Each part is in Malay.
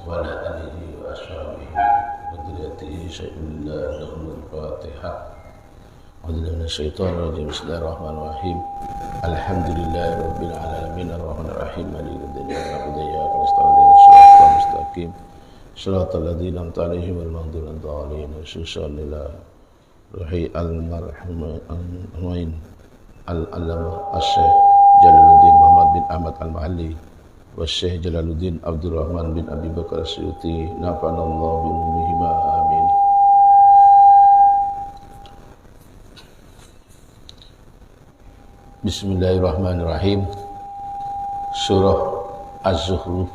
وعلى آله وأصحابه وذريته شيء الله لهم الفاتحة. أعوذ بالله من الشيطان الرجيم. بسم الله الرحمن الرحيم. الحمد لله رب العالمين الرحمن الرحيم مالك يوم الدين نعبد وإياك نستعين صراط المستقيم صراط الذين أنعمت عليهم غير المغضوب عليهم ولا الضالين. وصلى الله روحي المرحومين العلامة الشيخ Jalaluddin Muhammad bin Ahmad Al-Mahalli wa Syekh Jalaluddin Abdurrahman bin Abi Bakar As-Suyuti nafa'anallahu bi umumihima amin. Bismillahirrahmanirrahim. Surah Az-Zukhruf.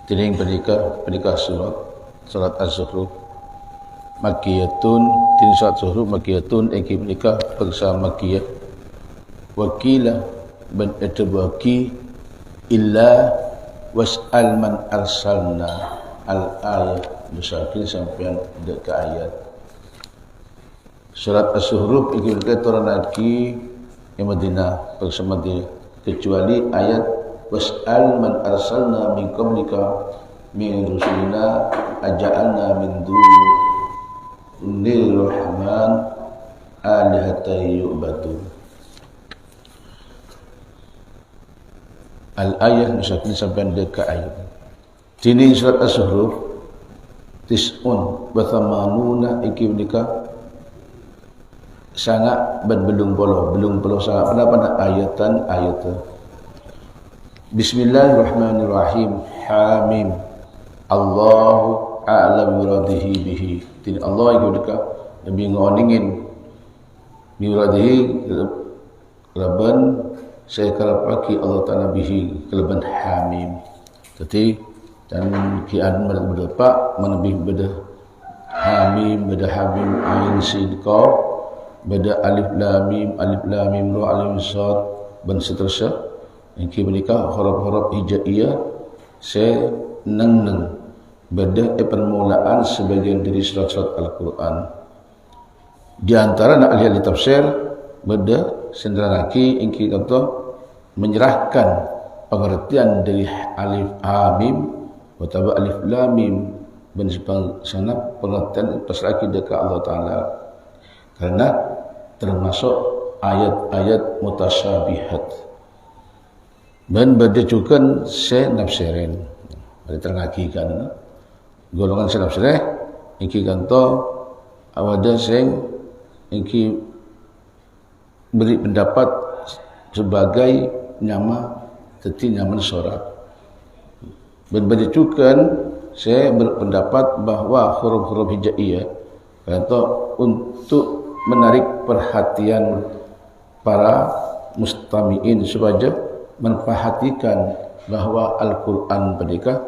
Tining pendika surat Az-Zukhruf Makkiyatun. Tining surat Az-Zukhruf Makkiyatun engki pendika persa Makkiyah. Wakilah ben etabaki illa was'al man arsalna al-ayat musafir sampai ke ayat surat Az-Zukhruf iki turun lagi yang Madinah bersama dia kecuali ayat was'al man arsalna min qablika min rusulina aja'alna min dunir rahman alihata yu'badu. Al-ayat musafir sampai dekat ayat. Dini surat Az-Zukhruf tis'un wa thamanuna iki menika sangat belum puluh sangat pada ayatan. Bismillahirrahmanirrahim. Hamim. Allahu a'lam biradihi bihi. Dini Allah iki menika lebih ngoningin biradihi laban saya kalapaki Allah Ta'ala bihi keleban hamim. Jadi dan kian berdepak menebih beda hamim ain sin qaf beda alif lam mim ra alif sad dan seterusnya. Engki menika huruf-huruf hijaiyah saya neng beda permulaan sebagian dari surat-surat Al-Quran. Di antara ahli tafsir beda senderaki engki kata menyerahkan pengertian dari alif hamim atau alif lam mim dan sana pengertian pasrah dekat Allah Taala karena termasuk ayat-ayat mutasyabihat dan berdejukan senafsirin ada terngakikan golongan senafsireh ingki kanto awada sing ingki beri pendapat sebagai nyama teti nyaman sorak. Berdejukan saya berpendapat bahawa huruf-huruf hijaiyah atau untuk menarik perhatian para mustami'in supaya memperhatikan bahawa Al-Quran mereka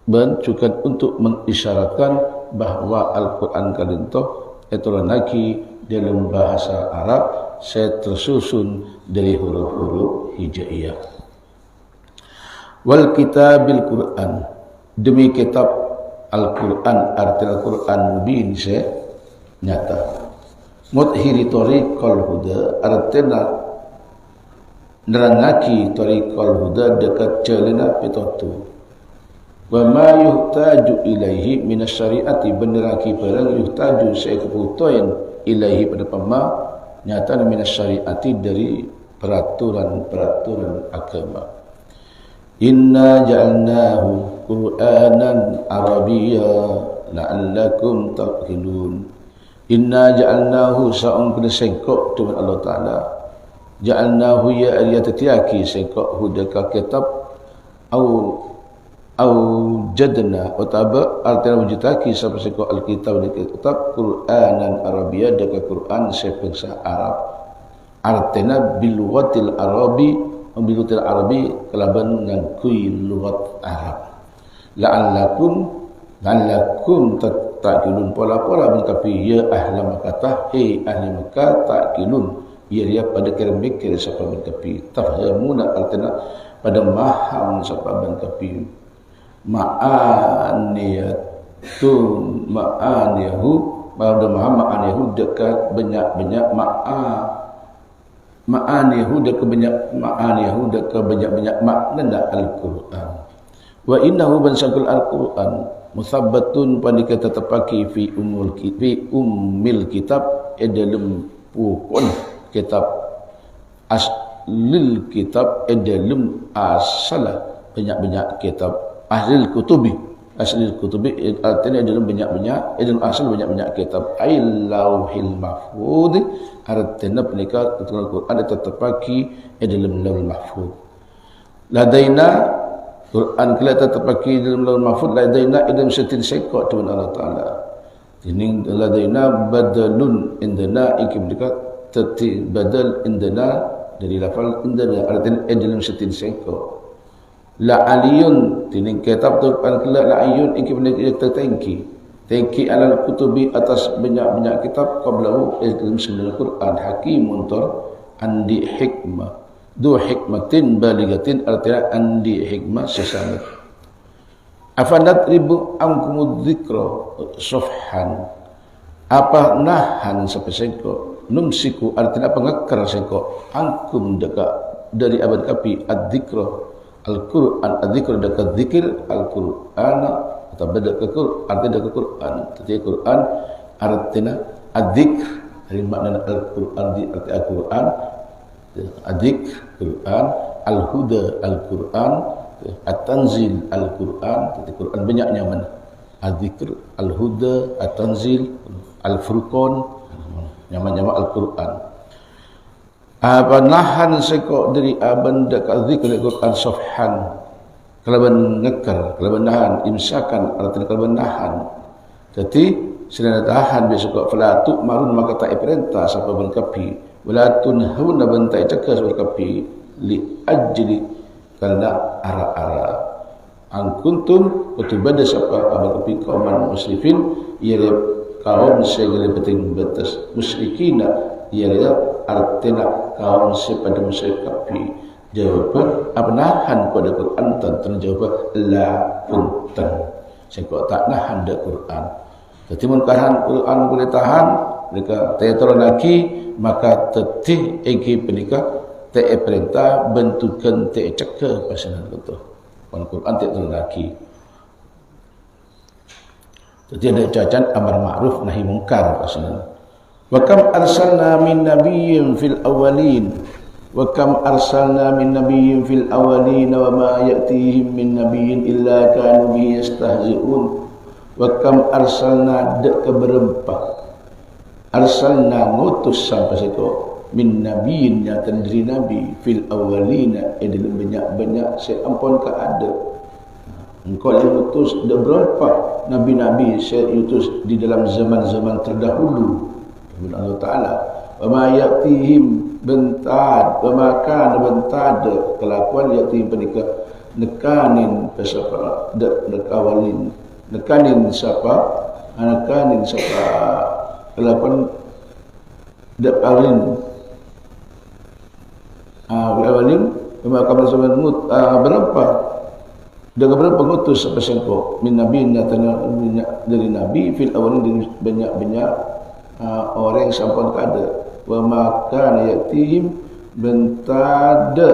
dan juga untuk mengisyaratkan bahawa Al-Quran kalintoh itu lagi dalam bahasa Arab saya tersusun dari huruf-huruf hijaiyah. Wal kitabil Quran, demi kitab Al-Quran, arti Al-Quran mubin saya nyata. Mudhiri tariqal huda, artinya nerangaki tariqal huda dekat jalan petotu. Wa ma yuhtaju ilaihi minas syariati, beneraki barang yuhtaju saya kebutuhan ilaihi pada pema nyata minas syariati dari peraturan agama. Inna ja'alnahu Qur'anan Arabiyya la'allakum taqilun. Inna ja'alnahu sa'un kena sengkok dengan Allah Ta'ala. Ja'alnahu ya aliyatatiaki sengkok hudaka kitab au jadna utaba artinya wujudaki sampai sengkok alkitab dan kitab Qur'anan Arabiyya dekat Qur'an sebangsa Arab. Artinya bilugatil Arabi kelaban ngangkui lugat Arab. La'allakum ta'qilun pola-pola mengkapi ya ahli Makkah ahli Makkah ta'qilun ia pada kira mikir siapa mengkapi tafhamuna artinya pada maham siapa mengkapi ma'aniyahu pada maham ma'aniyahu dekat banyak-banyak ma'aniyahu dekat banyak-banyak makna Al-Quran. Wa innahu bansakul al-Quran musabbatun pandika tetapaki fi ummil kitab dalam pukun kitab aslil kitab dalam asal banyak-banyak kitab aslil kutubi artinya dalam banyak-banyak dalam asal banyak-banyak kitab ai lauhil mahfuz artinya pendika Al-Quran tetapaki dalam lauhil mahfuz ladaina Quran kala tetapaki dalam lauhul mahfuz ladaina idam sitin sekot dengan Allah Taala. Ini ladaina badalun indana ikim dekat teti badal indana dari lafal indana artinya dalam sitin sekot. La aliyun tining kitab Quran kala la ayun ikim dekat tengki alal kutubi atas banyak-banyak kitab qablahu dalam sembilan Quran hakimun tor andi hikmah du hikmatin baligatin artinya andi hikmah sesangat afanat ribu angkumud dzikra sofhan apa nahan sepesengko numsiku artinya apa ngekar sengko angkum deka dari abad kapi ad-dzikra al-Quran ad-dzikra deka dzikir al-Quran atau beda ke Quran artinya deka Quran tetapi Quran artinya ad-dzikr dari makna al-Quran di arti al-Quran Adik Quran, Al-Huda Al-Quran, At-Tanzil Al-Quran, jadi Quran banyaknya mana? Adzikr, Al-Huda, At-Tanzil, Al-Furqan, nama-nama Al-Quran. Apa nahan sekok dari abanda kadzikr Al-Quran sofhan, kalaban ngekar, kalaban nahan, imsakan, artinya kalaban nahan. Jadi sila tahan besok fala tu marun maka tak perintah siapa berkapi wala tunhauna bantai cekas berkapi li ajli karena ara-ara angkuntum kutubada siapa berkapi kaum muslimin ia kaum segala penting batas musyrikina ia artinya kaum sepada musyrikapi jawapan apa nahan pada Quran tentu jawab la punten sehingga tak nahan pada Quran. Jadi munkaran Quran boleh tahan, mereka teater lagi maka tetih egi penikah te perintah bentukan te cekah pasanan betul. Quran teater lagi. Jadi ada cacat amar ma'ruf nahi mungkar pasanan. Wa kam arsalna min nabiyyin fil awwalin wa kam arsalna min nabiyyin fil awwalin wa ma ya'tihim min nabiyyin illa kanu bihi yastahzi'un. Wa kam arsalna dak keberempat arsalna ngutus sampai situ min nabiyyin nyata dari nabi fil awwalina dalam banyak-banyak saya ampun ke ada engkau diutus dak berapa nabi-nabi saya utus di dalam zaman-zaman terdahulu kepada Allah Taala wa ma ya'tihim bentad wa ma kana bentad kelakuan ya'tihim penikah nekanin pesapa dak nekawalin nekanin siapa kelakuan dapalin awalin maka berapa dengan berapa ngutus sampai sengko min nabi dari nabi fil awalin banyak-banyak orang yang sampun kada wa maka yatihim bentada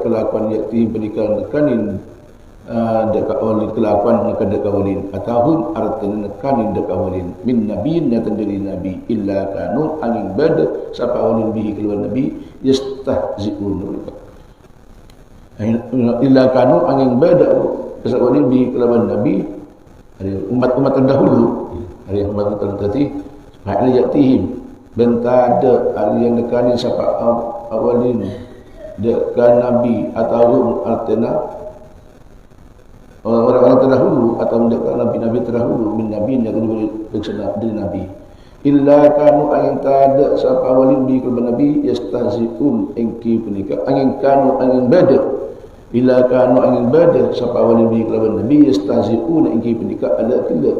kelakuan yatihim berikan nekanin dekat awalin kelakuan mereka dekat awalin atahun artinya nekanin dekat awalin min nabiyin datang dari nabi illa kanu angin bada siapa awalin bihi keluar nabi yastahzi'un illa kanu angin bada siapa awalin bihi keluar nabi umat-umat terdahulu hari umat terdahulu ma'ala ya'tihim bentada yang nekanin siapa awalin dekat nabi atahun artinya orang-orang terdahulu atau mendekat nabi-nabi terdahulu min nabi yang dari nabi illa kanu angin tada siapa awalin bi kepada nabi yastahzi'un engki penikah angin kanu angin bada illa kanu angin bada siapa awalin bi kepada nabi yastahzi'un engki penikah ada tidak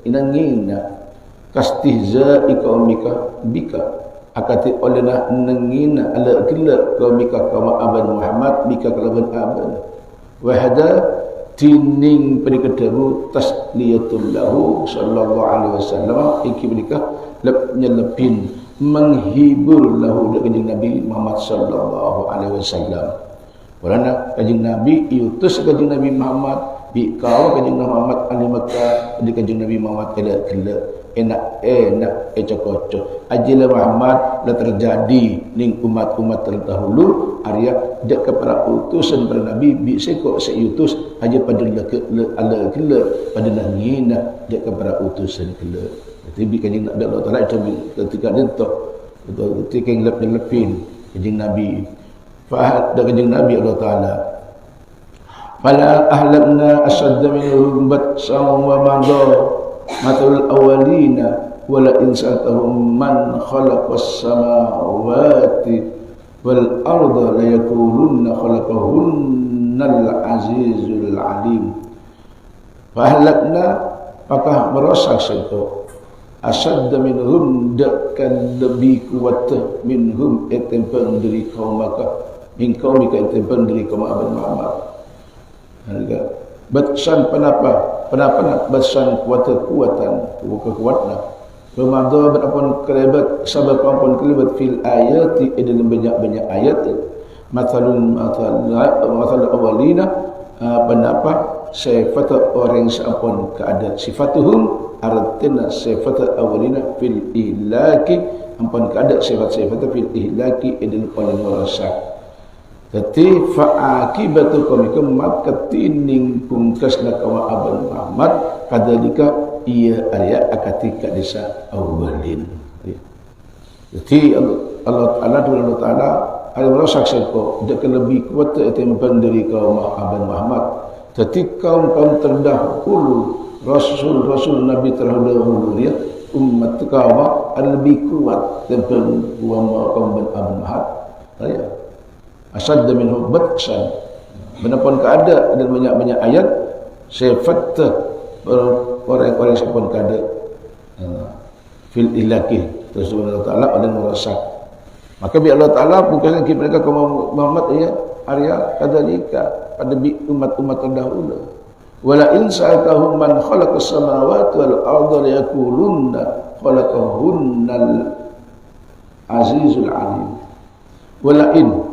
inangina kastihza'i qaumika bika akati olehna nangina ala kila qaumika kaum aban Muhammad bika kalaban aban wa hada tining perikadaru tasliyatul lahu sallallahu alaihi wasallam iki menikah lepin menghibur lahu dengan Nabi Muhammad sallallahu alaihi wasallam Walana kanjeng Nabi diutus kanjeng Nabi Muhammad bi kau kanjeng Muhammad ahli Makkah di kanjeng Nabi Muhammad kala enak cocok ajila Muhammad la terjadi ning umat-umat terdahulu arya dak kepada utusan para nabi bi sekok seutus aja pada ala kala pada nangina dak kepada utusan kala jadi bi kanjeng Allah Taala itu ketika dentok ketika ngelep-ngelepin kanjeng Nabi fa dak kanjeng Nabi Allah Taala fala ahlakna asadda minhum batsan wa madha matul awalina wala in sa'atahum man khalaqas samawati wal arda la yaqulunna khalaqahunnal azizul alim fahlakna apakah merosak satu asadda minhum dakkan lebih kuat minhum etempeng dari kaum maka min kaum etempeng dari kaum Abu Muhammad harga batsan penapa batsan kekuatan Ramadan berapun kelebat sabab apun kelebat fil ayati dalam banyak ayat masalun awalina penapa sifat orang seapun keadaan sifatuhum artinya sifat awalina fil ihlaki ampun keadaan sifat fil ihlaki dalam paling merosak. Jadi fa'akibatu qaumikum maka tining pungkasna kaum Abu Muhammad kadalika ia arya akatika desa awalin. Jadi Allah Taala ada merosak seko dak lebih kuat timbang dari kaum Abu Muhammad. Jadi kaum terdahulu Rasul Nabi terdahulu dia umat kaum ada lebih kuat timbang kaum Abu Muhammad. Ya. Asadda minhu batsan menapun keada dan banyak ayat sifat orang-orang sepun keada fil ilaki terus Allah Taala ada merosak maka bi Allah Taala bukan mereka kaum Muhammad ya arya kadalika pada umat-umat terdahulu wala in sa'atahum man khalaqas samawati wal arda la yaqulunna khalaqahunnal azizul alim wala in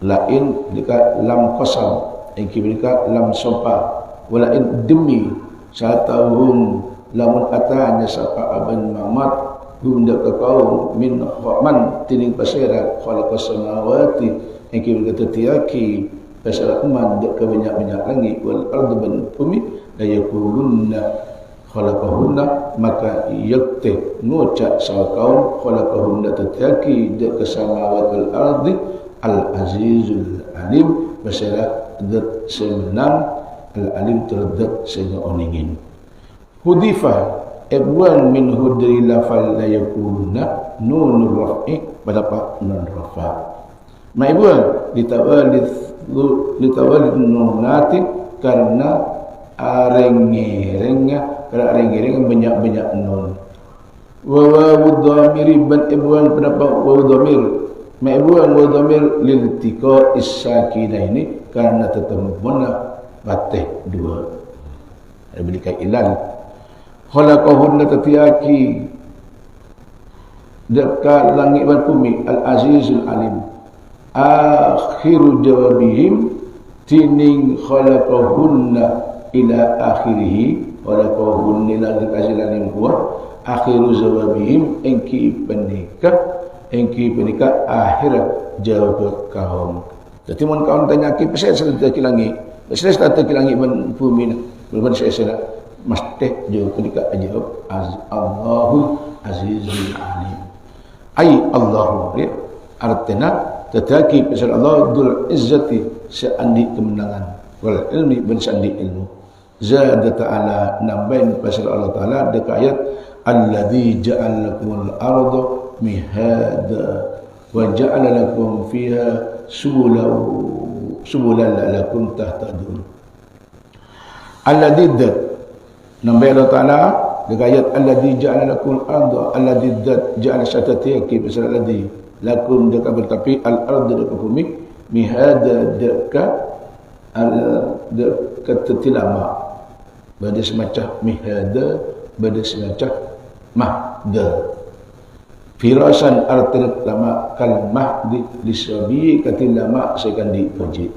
lain dekat lam qasam engki mereka lam sopa wala in demi satahum lamun atanya sapa Abu Muhammad gunda ke kaum min man tining pasera khalaqas samawati engki mereka tetiaki pasera man dek ke banyak langit wal ardu ban bumi la yaqulunna khalaqahunna maka yakte ngucap sawa kaum khalaqahunna tetiaki dek ke samawati wal ardi Al-Azizul Alim masalah dat semenang Al-Alim terdat sehingga oningin Hudifah Ibwan min hudri lafal la yakuluna nunur raf'i berapa nun rafa Ma'ibwan litawalid nunati karena areng-rengnya karena areng-reng banyak-banyak nun wa wudhamiri ban ibwan pendapat wa wudhamir Ma'buan wa dhamir lil tiqa is-sakinah ini karena tetemuna batih dua. Ada berikan ilal. Khalaqahunna tatiaki dekat langit dan bumi al-azizul alim. Akhiru jawabihim tining khalaqahunna ila akhirih khalaqahunna ila akhirih akhiru jawabihim engki penikah engki penikah akhirat jawab kaum. Jadi mun kaum tanya ki pesai sedek langit. Pesai sedek langit ben bumi ben saya mesti jawab penikah jawab Allahu Azizul Alim. Ai Allahu ya. Artinya tetapi pesai Allah dzul izzati seandi kemenangan wal ilmi ben seandi ilmu. Zada ta'ala nambahin pasal Allah Taala dekat ayat alladzi ja'alakumul arda mihada wa ja'ala lakum fiha subulan la'allakum tahtadun. Alladzi nambai Allah Taala dekat ayat alladzi ja'ala lakum arda alladzi ja'ala syatati pasal alladzi lakum dekat bertapi al-arda dekat bumi mihada dekat dekat tilama pada semacam mihada pada semacam mahda firasan artinya lama kal mahdi lisabi katil lama sekan di masjid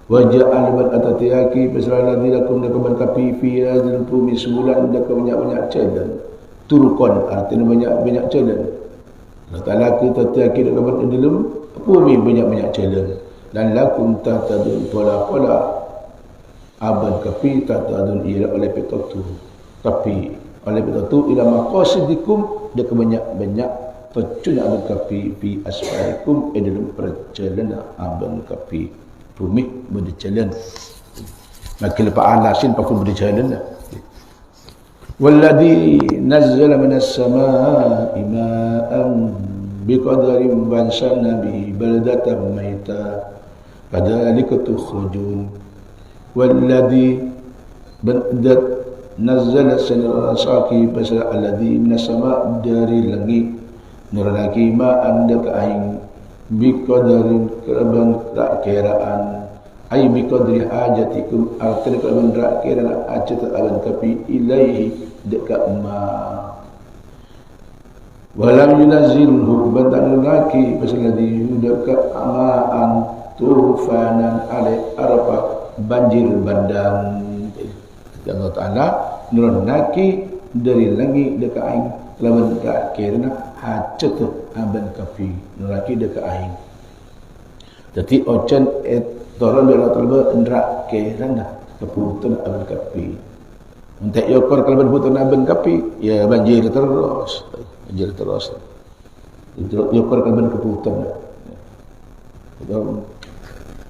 Waja'al man atatiaki pasal ladzi lakum lakum kapi fi hadzal bumi sebulan dak banyak-banyak jalan. Turukon artinya banyak-banyak jalan. Allah Taala kita tatiaki lakum dalam bumi banyak-banyak jalan. Dan lakum tahtadun pola-pola abad kapi tahtadun ila oleh petatu. Tapi oleh petatu ila maqasidikum dak banyak-banyak tujuan abad kapi fi asfaikum dalam perjalanan abad kapi. Bumi berjalan. Maka lepas alasin pakun berjalan. Walladhi nazzala minas samaa'i ma'an biqadarin banshana bihi baldatan maita kadzalika tukhrajun. Walladhi badat nazzala sanarasaki pasal alladhi minas samaa'i dari langit nurlaki ma'an dak aing biqadarin keraban kiraan ay biqadri hajatikum artinya keraban kiraan hajat aban kapi ilaihi dekat ma walam yunazilhu bantan laki pasaladi dekat amaan tufanan alai arfa banjir bandang. Allah Taala nurunaki dari langit dekat aing lawan kirana hajat aban kapi neraki dekat aing. Jadi ocan toran bela talba ndrak kirana keputusan aban kapi. Untuk yokor kalau keputusan aban kapi ya banjir terus. Yokor kalau keputusan. Itu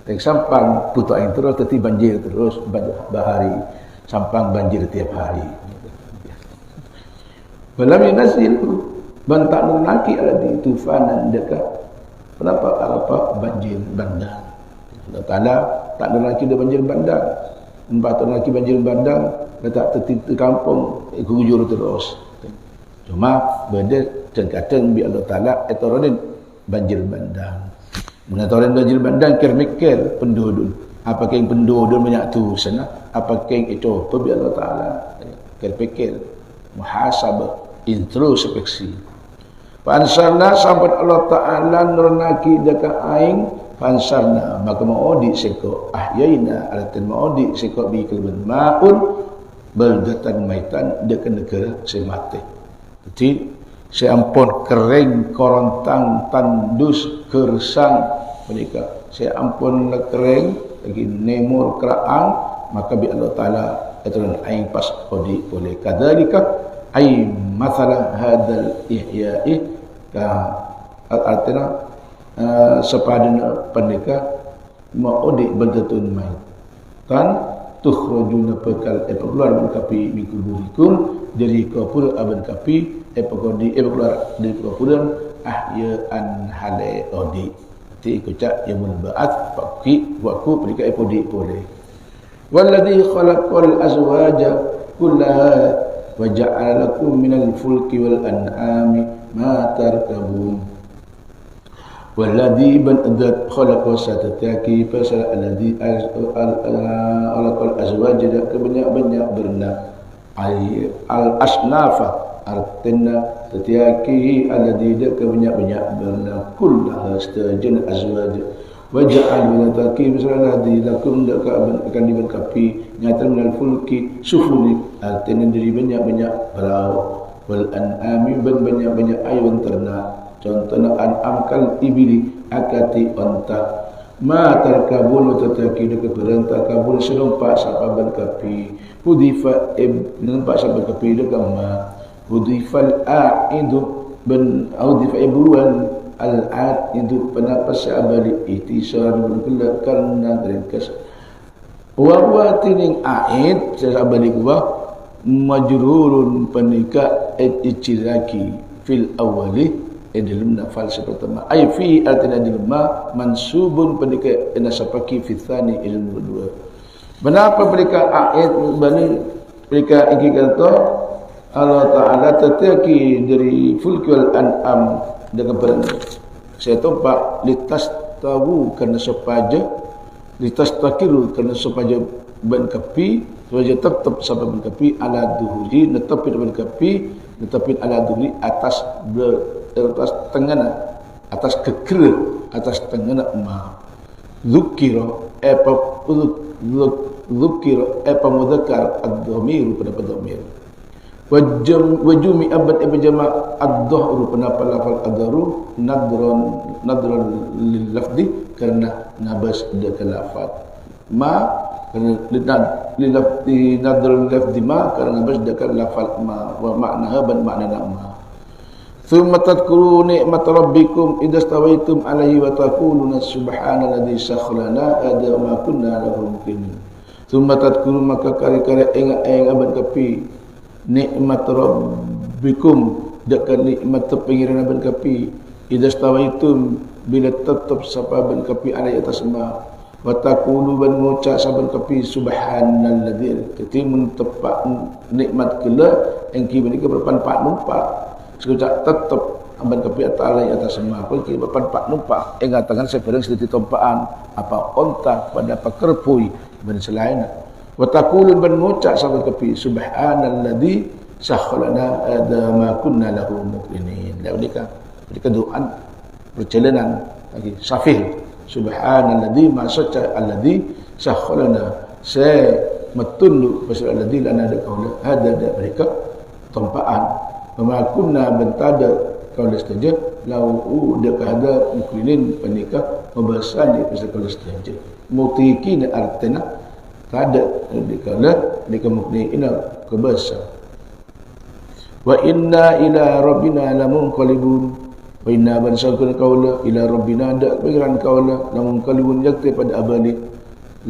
teng sampang putu aing terus tetapi banjir terus bahari sampang banjir tiap hari. Walam yunazil bantak nunaki alladhi tufanan dekat kenapa arapa banjir bandang. Allah Taala tak nunaki dia banjir bandang. Empat nunaki banjir bandang letak tertitik kampung gujur terus. Cuma benda kadang bi Allah Taala etorodin banjir bandang. Mengatakan banjir bandang mikir penduduk. Apakah yang penduduk banyak tu sana? Apakah yang itu? Bi Allah Taala fikir muhasabah introspeksi. Fansarna sampai Allah Ta'ala nurnaki dekat aing fansarna maka maudi seko ahyaina alatin maudi seko bi kalban maun baldatan maitan dekat negara semate. Jadi seampun kering korontang tandus kersang mereka seampun kering lagi nemur keraan maka bi Allah Ta'ala aturan aing pas odi boleh kadzalika ay masalah hadal ihya'i artinya sepadana pendeka maudi baldatun mai kan tukhrajuna bakal keluar dari kapi mikuburikum dari kapur aban kapi epokodi keluar dari kapuran ahya'an hale odi ti kucak yang mulbaat pakki waku pendeka epodi boleh walladhi khalaqal azwaja kullaha wa ja'ala lakum minal fulki wal an'ami ma tarkabun walladhi ban'adat khalaqa satataki fasal alladhi alaqal azwaja kebanyak-banyak berna al asnafa artinya tatiyaki alladhi kebanyak-banyak berna kullaha stajan azwaja waja'al minataki misalnya di lakum akan diberkapi nyata minal fulki sufuri artinya dari banyak-banyak perahu wal an'ami banyak-banyak ayam ternak contohnya an'am kal ibili akati onta ma tarkabun tataki dekat beranta kabul selompak sapa berkapi hudifa nampak sapa berkapi dekat ma hudifal a'idu ben hudifa ibuan al-ad itu penapas abali itisar berkelak karena ringkas wa tining aid abali gua majrurun penika itiraki fil awali dalam nafal pertama ay fi artina dilma mansubun penika nasabaki fi tsani ilmu dua kenapa mereka aid bani mereka iki kata Allah Taala tataki dari fulkul an'am dengan berani. Saya tompak litas tahu kerana sepaja litas takiru kerana sepaja ban kapi sepaja tetap sampai ban kapi ala duhuri netapin ban kapi netapin ala duhuri atas tengana atas keker atas tengana ma Dzukira apa dzukira apa mudzakkar ad-dhamir pada dhamir. Wajumi abad jama' ad-dhahru pada lafal ad-dhahru nadran lil lafzi karena nabas dekat lafaz ma karena lilafzi nadran lafzi ma karena nabas dekat lafaz ma wa maknaha ban makna ma. Thumma tadhkuru ni'mat rabbikum idza stawaitum alaihi wa taquluna subhanalladzi sakhlana ada ma kunna lahu muqinin. Thumma tadhkuru maka kari-kari ingat abad kapi nikmat rabbikum dekat nikmat pengiran abad kapi idza stawaitum bila tetap saban kapi alai atas ma wa taqulu ban ngucap saban kapi subhanalladzi ketimun tepat nikmat kala engki menika berpanpak numpak sekejap tetap abad kapi alai atas ma pergi berpanpak numpak engatakan sebarang sediti tompaan apa onta pada apa kerpui ben selain wa taqulun ban ngucap saban kapi subhanalladzi sakhlana ada ma kunna lahu muqrinin. Mereka doa perjalanan lagi safih subhanalladzi ma sacha alladzi sakhlana sa matundu pasal alladzi lana ada kaula ada mereka tompaan ma kunna bentada kaula saja lau dekat ada muqrinin penikah membahasan di pasal kaula saja mutiqina artana ada dikala dikamukniina kebasa wa inna ila rabbina lamunqalibun wa inna bansakun qaula ila rabbina da pengiran qaula lamunqalibun yakti pada abadi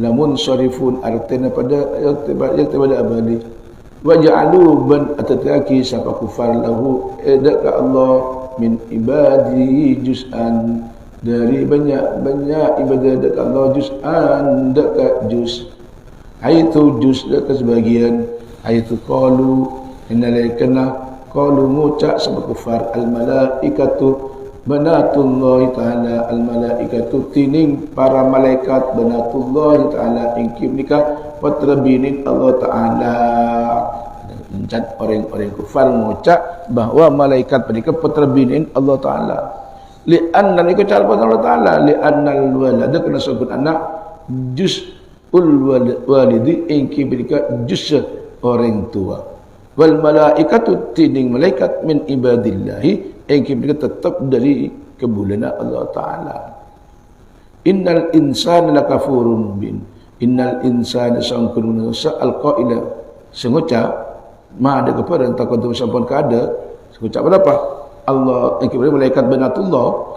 lamun sarifun artina pada yakti pada abadi wa ja'alu ban atataki sapa kufar lahu edaka Allah min ibadihi juz'an dari banyak ibadah dekat Allah juz'an dekat juz' Aitu juz dekat sebagian aitu qalu innalaikana qalu ngucap sama kufar al malaikatu banatullah taala al malaikatu tining para malaikat banatullah taala ingkib nikah patrabinin Allah taala dan orang-orang kufar ngucap bahawa malaikat mereka patrabinin Allah taala li anna nikah cara Allah taala li anna al walada kena sebut anak juz walidi ingki berika juz orang tua wal malaikatu tining malaikat min ibadillahi ingki berika tetap dari kebulan Allah taala. Innal insana lakafurun mubin. Innal insana sangkun manusia alqaila sengucap ma ada kepada takut sampun kada sengucap apa Allah ingki berika malaikat banatullah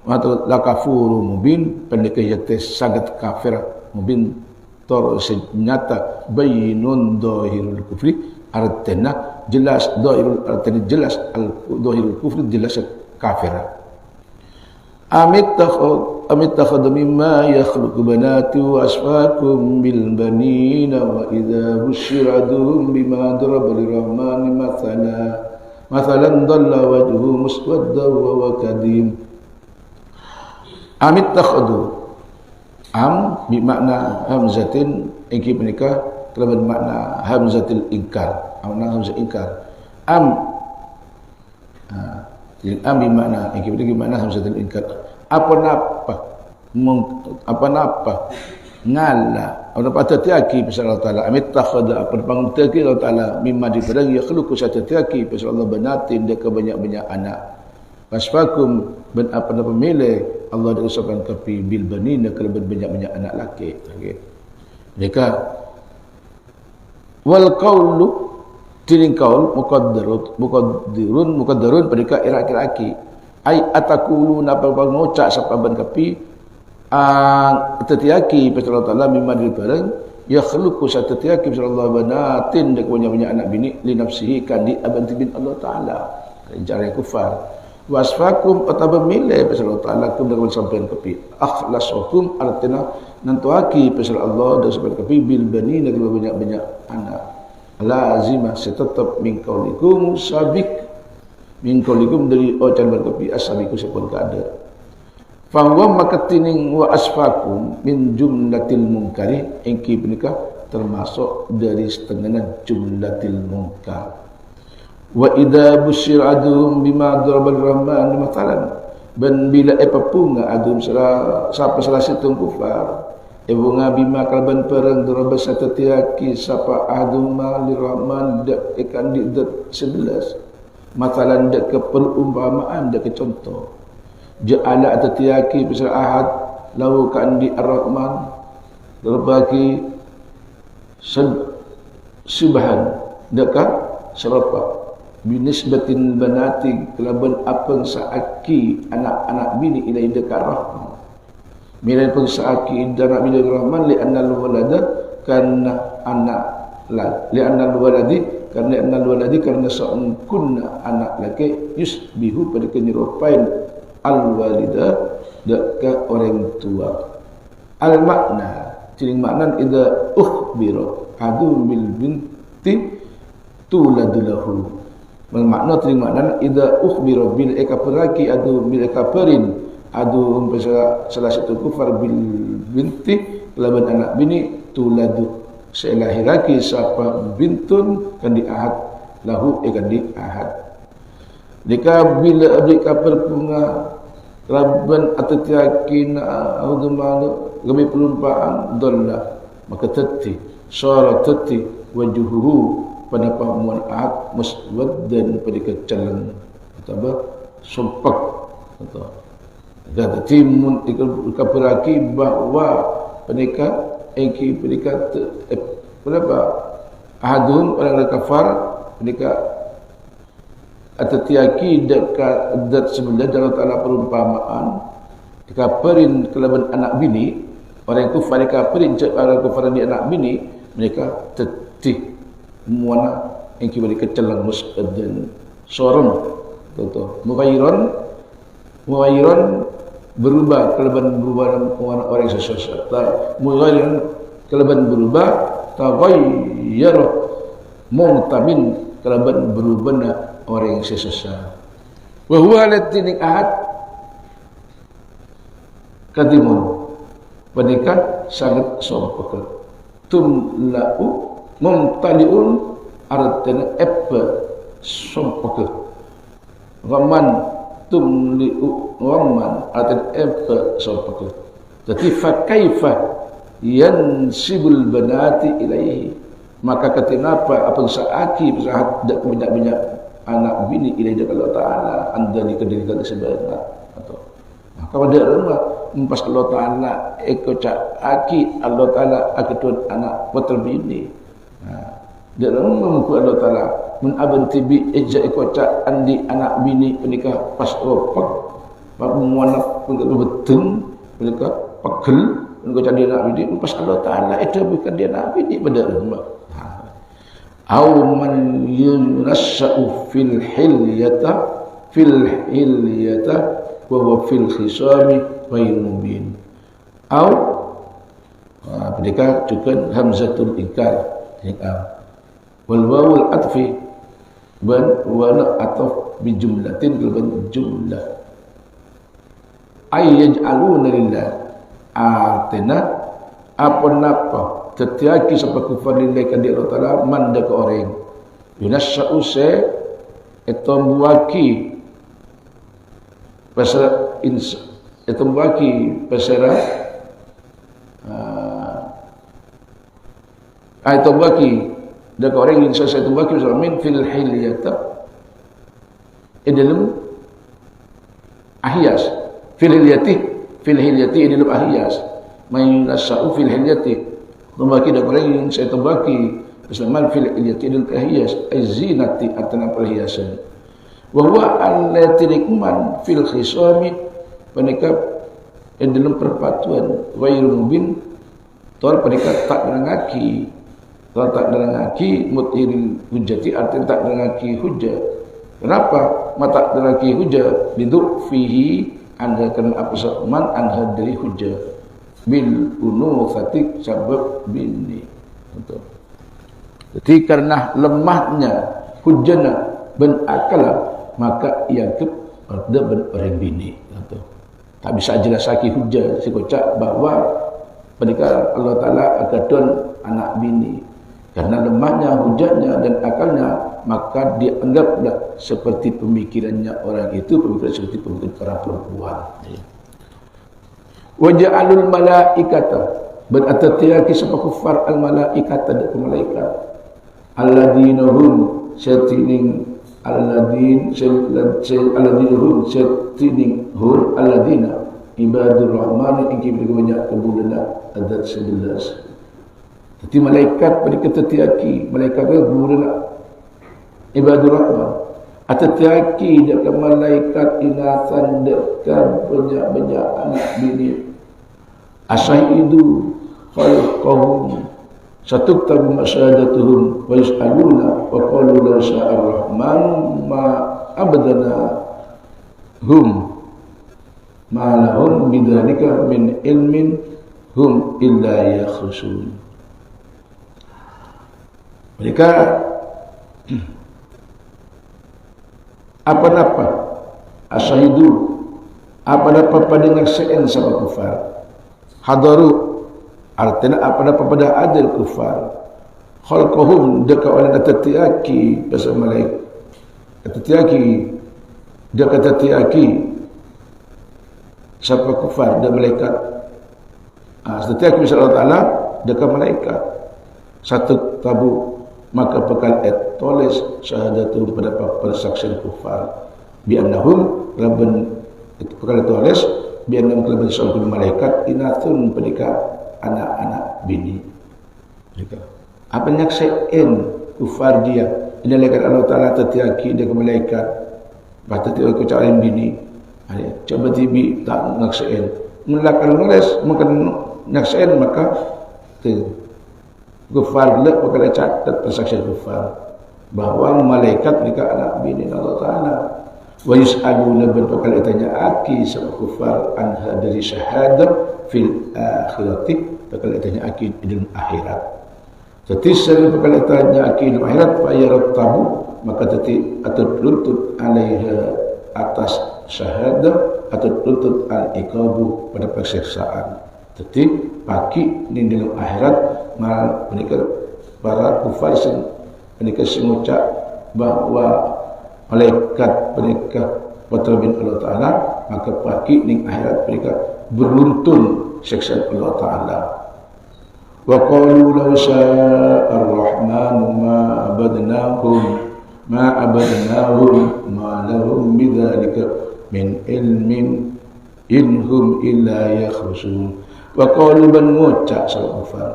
atau lakafurun mubin pendekayate sangat kafir mubin senyata bainun dhahirul kufri artinya jelas dhahirul artinya jelas dhahirul kufri jelas kafir. Amit takhad mimma yakhluqu banati wa asfakum bil banina wa idza busyiradu bima daraba lirahmani mathalan dhalla wajhu muswadda wa kadim. Amit takhadu am bermakna hamzatin ingki menikah telah bermakna hamzatil inkar makna hamzah inkar am am bermakna ingki bermakna hamzatil inkar apa-apa ngala apa tatiaki pasal Allah taala amit takhada apa pangutaki Allah taala mimma diperang ya khluqu satatiaki pasal Allah banatin dia ke banyak-banyak anak wasfakum ben apa pemilih Allah diusahakan kapi bil banina kalau banyak-banyak anak laki. Okay. Mereka wal qaulu tining qaul muqaddarun mereka laki-laki ai atakuluna apa ngucap sapaban kapi tatiaki pasal Allah taala mimma dibareng ya khluqu satatiaki pasal Allah banatin dak banyak-banyak anak bini li nafsihi kan di abanti bin Allah taala cara kufar wasfakum atau memilih pasal Allah taala kum dengan sampean kepi akhlasukum artinya nantuaki pasal Allah dan sampean kepi bil bani dengan banyak-banyak anak lazimah tetap min qaulikum sabik min qaulikum dari ucapan berkepi asabiku sepun kada fa wa makatining wa asfakum min jumlatil munkari engki menikah termasuk dari setengah jumlatil munkar. Wa idza busyira aduhum bima darabal rahman mathalan ben bila epapunga adum sapa salah situng kufar bunga bima kalban perang duraba satatiaki sapa adum lirahman dak ikan di 11 matalan dak ke perumpamaan dak ke contoh ja'ala atatiaki bisal ahad lau kan di ar-rahman berbagi subhan daka serapa binisbatin banati kelaban apeng saaki anak-anak bini ilai dekat rahman milai peng saaki anak bini rahman li annal walada karena anak la li annal waladi karena seorang kunna anak laki yusbihu pada kenyerupain al walida dekat orang tua al makna ciling makna idza ukhbira adu bil binti tuladulahu makna terima dan idza ukhbira bil ekaperaki adu bil ekaperin adu salah satu kufar bil binti laban anak bini tuladu selahiraki sapa bintun kan diahad lahu ikan diahad dika bila abdika perpunga laban atatiakin audumanu gemi pelumpaan dolla maka teti suara teti wajuhu pada pahamuan ahad muswaddan pada kecalan atau sompak atau kata timun ikaperaki bahwa pendeka engki pendeka berapa ahadun orang kafar pendeka atatiaki dekat sebelah dalam ta'ala perumpamaan dikaperin kelaban anak bini orang kufar dikaperin orang kufar ni anak bini mereka tetih muana yang kibali kecelang musqaddan sorong toto mughayyiran berubah keleban berubah orang sesuatu mughayyiran keleban berubah taghayyara mungtamin keleban berubah orang sesuatu wa huwa latinik ahad kadimun pendekar sangat sompok tumlau mumtaliun artana apa sompok raman tumliu raman artana apa sompok jadi fa kaifa yansibul banati ilaihi maka ketinapa apa saaki bersahat dak banyak anak bini ilaihi Allah taala andani kedirikan sebenarnya atau maka pada rumah pas Allah taala ekocak aki Allah taala aketun anak putra bini dalam menguku Allah Ta'ala mun aban tibi eja ekocak andi anak bini penikah pas opak pak muanak pun betul penikah pegel engkocak dia anak bini pas Allah Ta'ala itu bukan dia anak bini pada rumah au man yunassa'u fil hilyata wa huwa fil khisami ghairu mubin au penikah cukup hamzatul inkar wal wawul atfi ban wana ataf bi jumlatin kalban jumlah ay yaj'aluna lillah atina apa napa tetiaki sapa kufar lillahi kan Allah taala manda ke orang yunassa'u se etombuaki pasal etombuaki pasal etombuaki dak orang yang saya tumbaki min fil hilyata dalam ahias fil hilyati dalam ahias may nasau fil hilyati tumbaki dak orang yang saya tumbaki bersama fil hilyati dalam ahias azinati atana perhiasan wa huwa allati nikman fil khisami penikah dalam perpatuan ghairu mubin tol penikah tak menangaki kalau tak derangaki mutiril hujjati artinya tak derangaki hujjah. Kenapa? Mata derangaki hujjah biduk fihi anda kena apa man anha dari hujjah bil unufatik sabab bini. Betul. Jadi karena lemahnya hujjana ben akala maka ia kepada ben orang bini. Betul. Tak bisa jelasaki hujjah sekocak bahwa pendekar Allah Taala akadon anak bini. Karena lemahnya hujahnya dan akalnya, maka dianggaplah seperti pemikirannya orang itu, pemikiran seperti pemikiran para perempuan. Waja'alul malaikata, berarti siapa kufar al malaikata dan malaikat. Alladzina hum syatining alladzina ibadur rahman yang banyak kebudana adat 11. Jadi malaikat pada ketetiaki, malaikat itu kebudana ibadur rahman. Atetiaki dekat malaikat inasan dekat banyak-banyak anak bini. Asyahidu khalqahum satuktabu masyahadatuhum wa yus'aluna wa qalu la sya'ar rahmanu ma abadana hum ma lahum bidzalika min ilmin hum illa yakhrusun. Mereka apa-apa asyahidu apa-apa pada nyaksian sama kufar hadaru artinya apa-apa pada adil kufar khalqahum dekat oleh tetiaki pasal malaikat tetiaki dekat tetiaki siapa kufar dan malaikat tetiaki misal Allah Ta'ala dekat malaikat satu tabu maka bekal tulis syahadatu pada persaksian kufar bi'annahum laban bekal tulis bi'annahum laban syahadatu malaikat inatun penikah anak-anak bini mereka apa nyaksiin kufar dia ini malaikat Allah Ta'ala tetiaki dia ke malaikat bahkan dia kecarin bini coba tibi tak nyaksiin melakukan nulis mungkin nyaksiin maka kufar lek bakal catat persaksian kufar bahawa malaikat mereka anak bini Allah Ta'ala wa yus'aluna bakal ditanya aki sama kufar anha dari syahadah fil akhirati bakal ditanya aki di dalam akhirat jadi sering bakal ditanya aki di dalam akhirat fa yarattabu maka tadi atau tuntut alaiha atas syahadah atau tuntut al-iqabu pada persiksaan jadi pagi di dalam akhirat mal menikah para kufar menikah mengucap bahawa malaikat menikah putra bin Allah Ta'ala maka pagi di akhirat mereka beruntun siksa Allah Ta'ala wa qalu law syaa ar-rahmanu ma abadnahum ma lahum bidzalika min ilmin inhum illa yakhrusun wa qalu ban ngucap salat kufar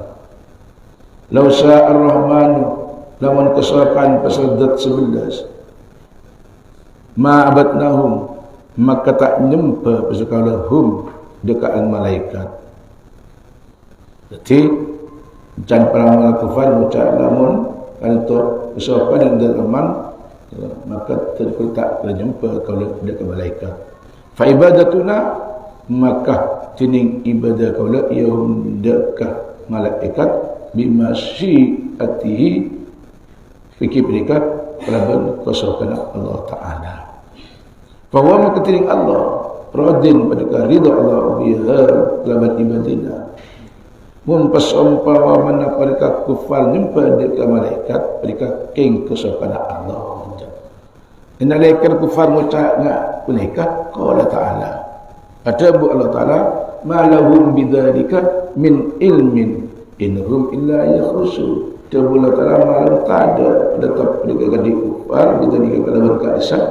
law syaa ar-rahmanu lawan kesokan pasal dat 11 ma abadnahum maka tak nyempa pasal hum dekat malaikat jadi jangan para malaikat kufar ngucap lamun kalau kesokan dan aman maka tak nyempa kalau dekat malaikat fa ibadatuna maka tining ibadah kaulah iahum dekat malaikat bimasyiatihi fikir mereka pelaban kuasa Allah Ta'ala bahwa maka tining Allah radin pada ridha Allah biha pelaban ibadina mumpasampawa mana mereka kufar nyempa dekat malaikat mereka king kuasa Allah malaikat kufar ngucap mereka qala Ta'ala ada bu Allah Ta'ala ma lahum bidzalika min ilmin inhum illa yakhrusun Allah Ta'ala malam tak ada tetap dekat di kufar bidzalika kalau berkaitan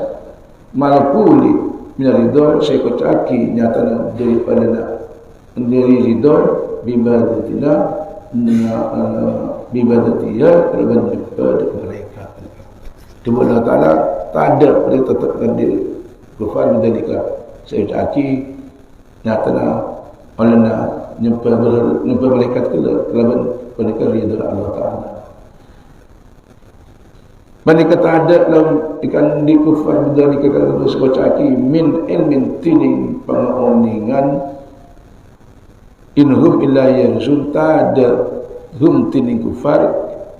malakuli minaridho saya kocaki nyata daripada dari ridho bibadatina bibadatia kalau pada mereka Allah Ta'ala tak ada tetap di kufar bidzalika saya kocaki nyata olehna nyempa malaikat kelaban mereka ridha Allah Ta'ala mereka tak ada dalam ikan di kufar dari kekalaban sekocaki min ilmin tining pengoningan inhum illa yarsun tak ada hum tining kufar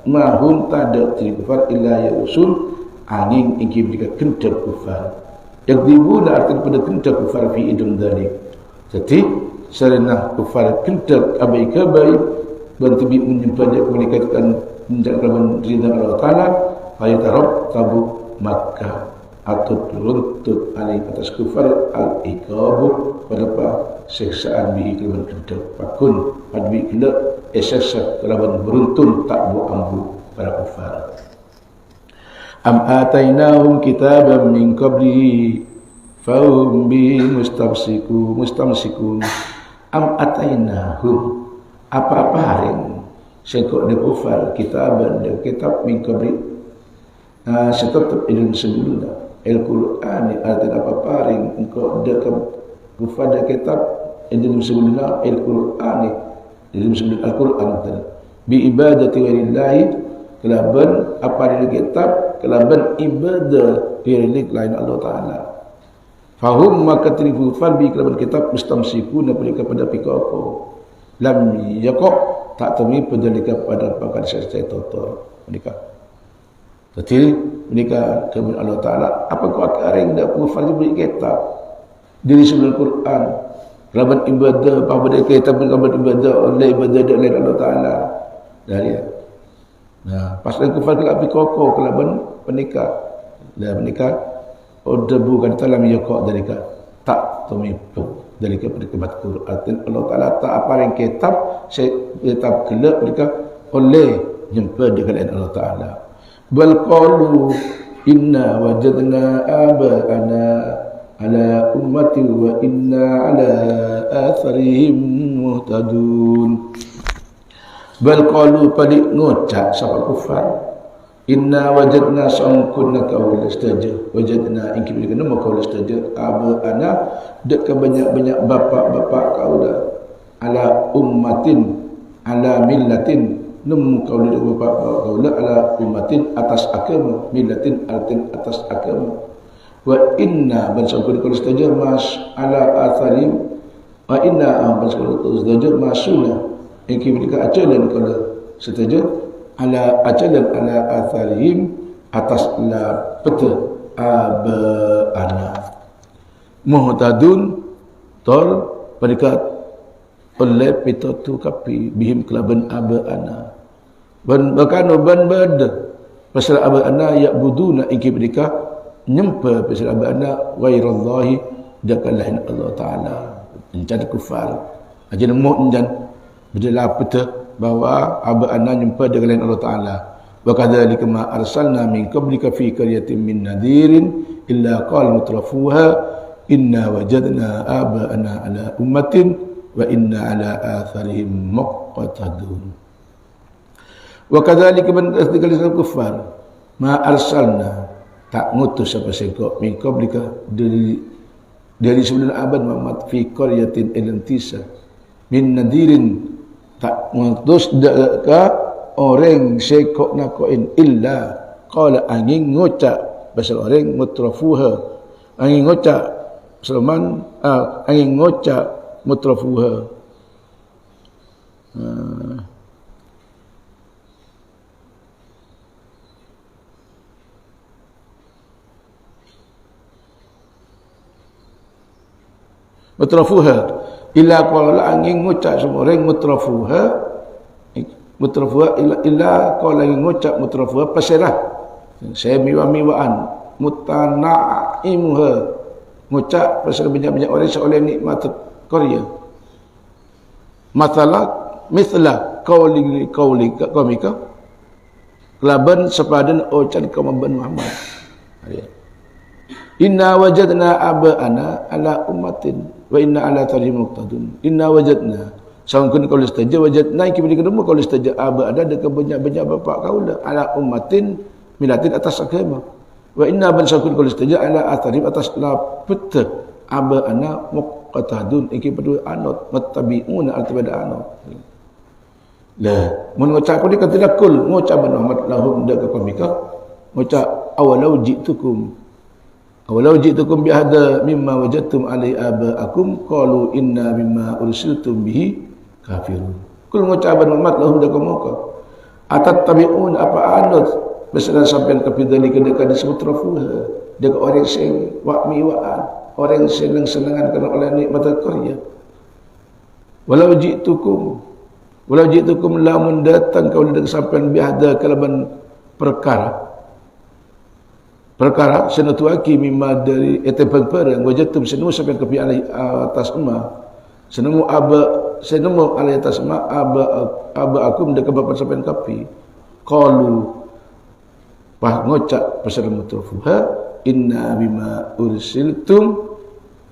mahum tak ada tining kufar illa yarsun angin ingin mereka kental kufar yang dibuna artinya pada kental kufar fi idum dhalik jadi serena kufar kental abai-kabai bertibi menyembah dia meningkatkan menjalankan ridha Allah Ta'ala fayatarab tabu maka atau runtut alai atas kufar al-iqabu pada siksaan bihi kelaban kedua pakun adbi kena esesa kelaban beruntun tak bu ambu pada kufar. Am atainahum kitaban min qablihi fahum bi mustamsikun. Am atainahum apa-apa haring sekok de kufar kitaban de kitab min qabli setep ilmu sebelumnya Al-Quran arti apa paring engkau dekat kepada kitab ilmu sebelumnya Al-Quran ilmu sebelum Al-Quran tadi bi ibadati walillahi kelaban apa di kitab kelaban ibadah diri lain Allah Taala fahum maka trifu fal bi kelaban kitab mustamsikuna kepada pikoko lam yaqab tak temi pedalika pada pakar saya totor menikah. Jadi menikah kepada Allah Ta'ala apa kau akan dah kufar beri kitab diri sebelum Quran laban ibadah pada kitab laban ibadah oleh ibadah dari Allah Ta'ala dari nah pas dan kufar kelak api kokoh kelaban menikah dan menikah order bukan dalam yakok dari tak tumipu dari kepada Quran Allah Ta'ala tak apa yang kitab saya kitab kelak menikah oleh jumpa dengan Allah Ta'ala bal qalu inna wajadna aba'ana ala ummati wa inna ala atharihim muhtadun bal qalu padi ngocak sapa kufar inna wajadna sangkunna qaul istaja wajadna ingkib dikena qaul istaja aba'ana dek banyak-banyak bapak-bapak kaulah ala ummatin ala millatin nemu kau lihat bapa kau la ala ummatin atas agama millatin artin atas agama wa inna bansakul kalau saja mas ala atharim wa inna bansakul kalau saja masuna iki mereka ajalan kalau saja ala ajalan ala atharim atas la peta abana muhtadun tor mereka oleh pitatu kapi bihim kelaban abana bahkan ban bad pasal abana ya'buduna ingki mereka nyempa pasal abana ghairallahi dakallahin Allah Ta'ala menjadi kufar aja nemu menjan berdalam peta bahawa abana nyempa dakallahin Allah Ta'ala wa kadzalika ma arsalna min qablika fi qaryatin min nadirin illa qala mutrafuha inna wajadna abana ala ummatin wa inna ala atharihim muqtadun wa kadzalika man asdaqal kufar ma arsalna tak ngutus apa sekok min qablika dari sebelum abad Muhammad fi qaryatin ilantisa min nadirin tak ngutus ka orang sekok nakoin illa qala angin ngocak pasal orang mutrafuha angin ngocak Sulaiman angin ngocak mutrafuha mutrafuha illa qala angin ngucap semua orang mutrafuha illa qala angin ngucap mutrafuha pasirah saya miwa-miwaan mutanaimuha ngucap pasal banyak-banyak orang seoleh nikmat Korea mithla qawli qaumika kelaban sepadan ucapan kaum Muhammad inna wajadna aba'ana ala ummatin wa inna ala tarihim muqtadun inna wajadna sangkun qaul istaja wajadna iki bila kedua qaul istaja aba'ana dekat banyak-banyak bapak kaula ala ummatin milatin atas agama wa inna ban sangkun qaul istaja ala atharib atas la peta aba'ana muqtadun iki berdua anut muttabi'una altabada anut la mun ngucap ni kata dakul ngucap Muhammad lahum dekat komika ngucap awalau ji'tukum bihada mimma wajadtum alai aba'akum qalu inna mimma ursiltum bihi kafirun. Kul ngucapan Muhammad lahum dakamuka atattabi'un apa anut besaran sampean kapidali kedekat disebut rafuha dekat orang sing wa'miwa'an orang sing senangan kena oleh nikmat Korea walau ji'tukum Walau jitukum lamun datang kau dengan sampean bihada kalaban perkara senatuaki mimma dari etepang perang wajatum senu sampean kepi alai atas emak senemu alai atas emak aba aku mendekat bapak sampean kepi qalu pah ngocak pasal mutrafuha inna bima ursiltum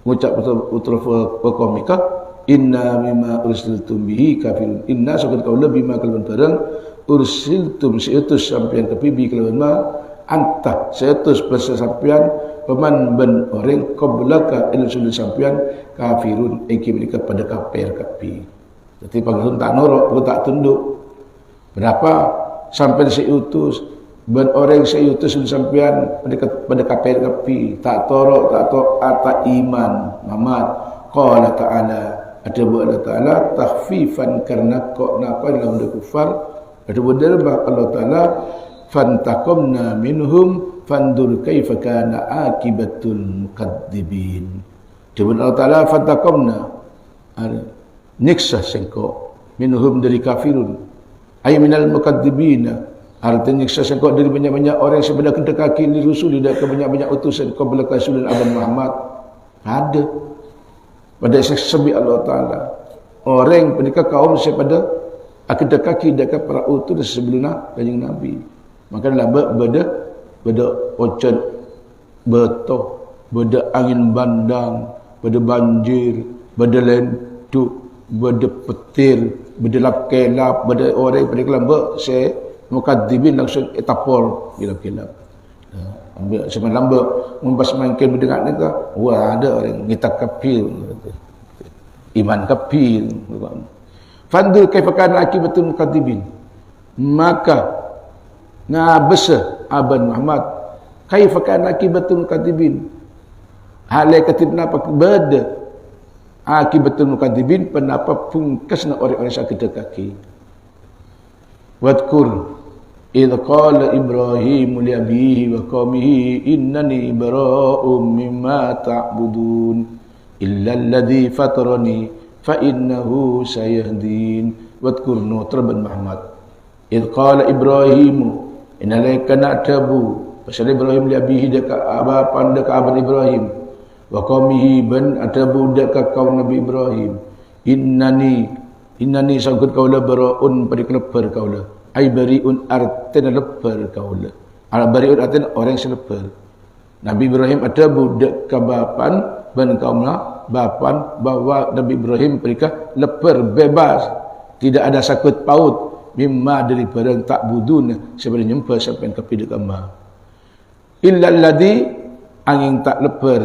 ngucap utrafu komika inna bima ursiltum bihi kafirun inna sakit kaula bima kalawan barang ursiltum seutus sampean kepi bi kalawan ma anta seutus plus sampean paman ben orang qablaka ilsul sampean kafirun iki mereka pada kafir kapi. Jadi panggilun tak norok, tak tunduk. Berapa sampai seutus ben orang seutus sampean pada kafir kapi, tak torok, tak taat iman. Mamat qala ta'ala ada Allah Ta'ala takhfifan karena kok napa dalam kufar ada berderba Allah Ta'ala fantaqamna minhum fandur kaifa kana akibatul mukadzibin. Dewan Allah Taala fantaqamna niksa sengko minhum dari kafirun ay minal mukadzibin artinya niksa sengko dari banyak-banyak orang yang sebenarnya kedekaki li rasul dan banyak-banyak utusan qabla rasul Abang Muhammad ada pada sebi Allah Taala orang pendekar kaum sepada kedekaki dekat para utus sebelumnya kanjeng Nabi. Maka dalam beda ocat beto, beda angin bandang, beda banjir, beda lentuk, beda petir, beda lap kelap, beda orang pada kelamba saya mukadzibin langsung etapol gelap-gelap. Ambil semalam lamba membas makin mendengar ni ke, wah ada orang kita kafir, iman kafir. Fandur kaifa kana akibatul mukadzibin. Maka ngabesa Aban Muhammad kaifa kana akibatul mukadzibin halai katibna pak bada akibatul mukadzibin penapa pungkasna orang-orang sakit kaki wadkur idh qala Ibrahim li abihi wa qaumihi innani bara'um mimma ta'budun illa alladhi fatarani fa innahu sayahdin wadkur nutraban Muhammad idh qala Ibrahim inalaika na'tabu pasal Ibrahim li abihi dekat abapan dekat aban Ibrahim wa qaumihi ban atabu dekat kaum Nabi Ibrahim innani sangkut kaula baraun pada keleper kaula ai bariun artena leper kaula al bariun artena orang seleper Nabi Ibrahim atabu dekat bapan ban kaumna bapan bahwa Nabi Ibrahim mereka leper bebas tidak ada sakut paut mimma dari barang tak budun sebenarnya nyempa sampai kepi dekat ma illa alladhi angin tak leper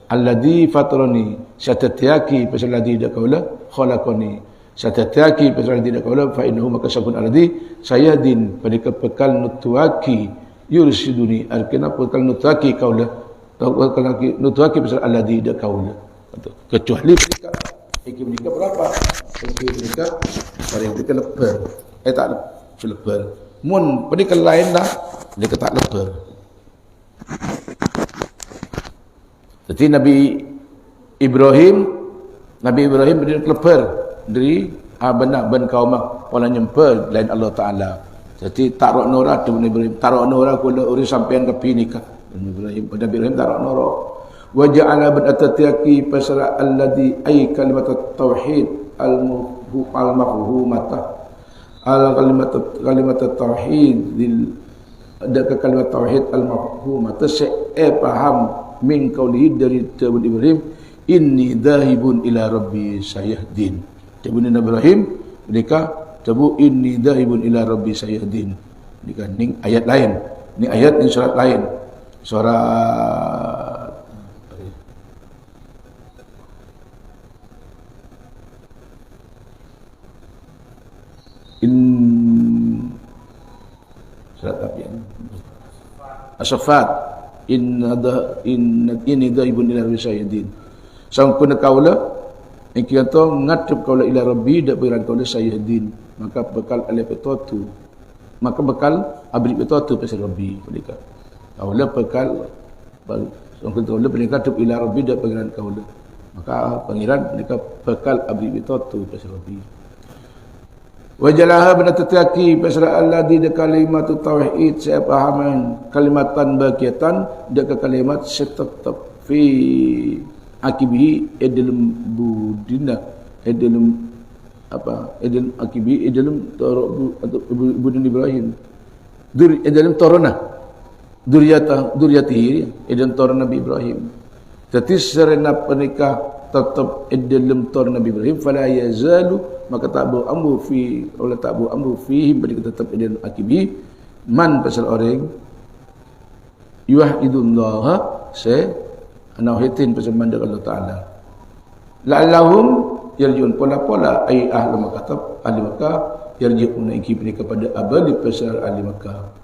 alladhi fatrani satatiaki pasal ladhi dak kaula khalaqani satatiaki pasal ladhi dak kaula fa innahu maka sabun alladhi sayadin pada kepekal nutuaki yursiduni arkena pekal nutuaki kaula nutuaki pasal alladhi dak kaula kecuali mereka mereka berapa mereka barang mereka leper tak leper. Mun pada lain dah dia tak leper. Jadi Nabi Ibrahim dia leper dari ban kaum orang nyempa lain Allah Taala. Jadi tak rok norah tu Nabi Ibrahim, tak rok norah kula urus sampean ke pinikah. Nabi Ibrahim tak rok norah. Wa ja'ala bin atatiaki pasal alladhi ay kalimat tauhid al-mafhumata kalimat tauhid ada kalimat tauhid al-mafhumah paham min qaulihi dari Nabi Ibrahim inni dhahibun ila rabbi sayahdin. Nabi Ibrahim mereka tabu inni dhahibun ila rabbi sayahdin. Mereka ning ayat lain, ni ayat ni surat lain. Surat surat apa yang As-Saffat inni dhaibun ila rabbi sayyidin sangkuna kaula iki kata ngadep kaula ila rabbi dak piran kaula sayyidin maka bekal alif itu maka bekal abri itu pasal rabbi mereka kaula bekal sangkuna kaula mereka ngadep ila rabbi dak piran kaula maka pangeran mereka bekal abri itu pasal rabbi Wajalaha benda tetaki pasal alladhi de kalimatu tauhid saya pahaman kalimatan bagiatan de kalimat setetap fi akibihi dalam budina dalam apa dalam akibihi dalam torok atau budin Ibrahim dalam torona duriyatihi dalam torona Nabi Ibrahim. Jadi serena penikah tetap dalam tor Nabi Ibrahim fala yazalu maka tabu amru fi oleh tabu amru fihi berarti tetap dalam akibi man pasal orang yuwahidullah se anauhitin pasal mandar Allah Taala la'allahum yarjiun pola-pola ai ahli Makkah ahli Makkah yarjiun ikibni kepada abadi pasal ahli Makkah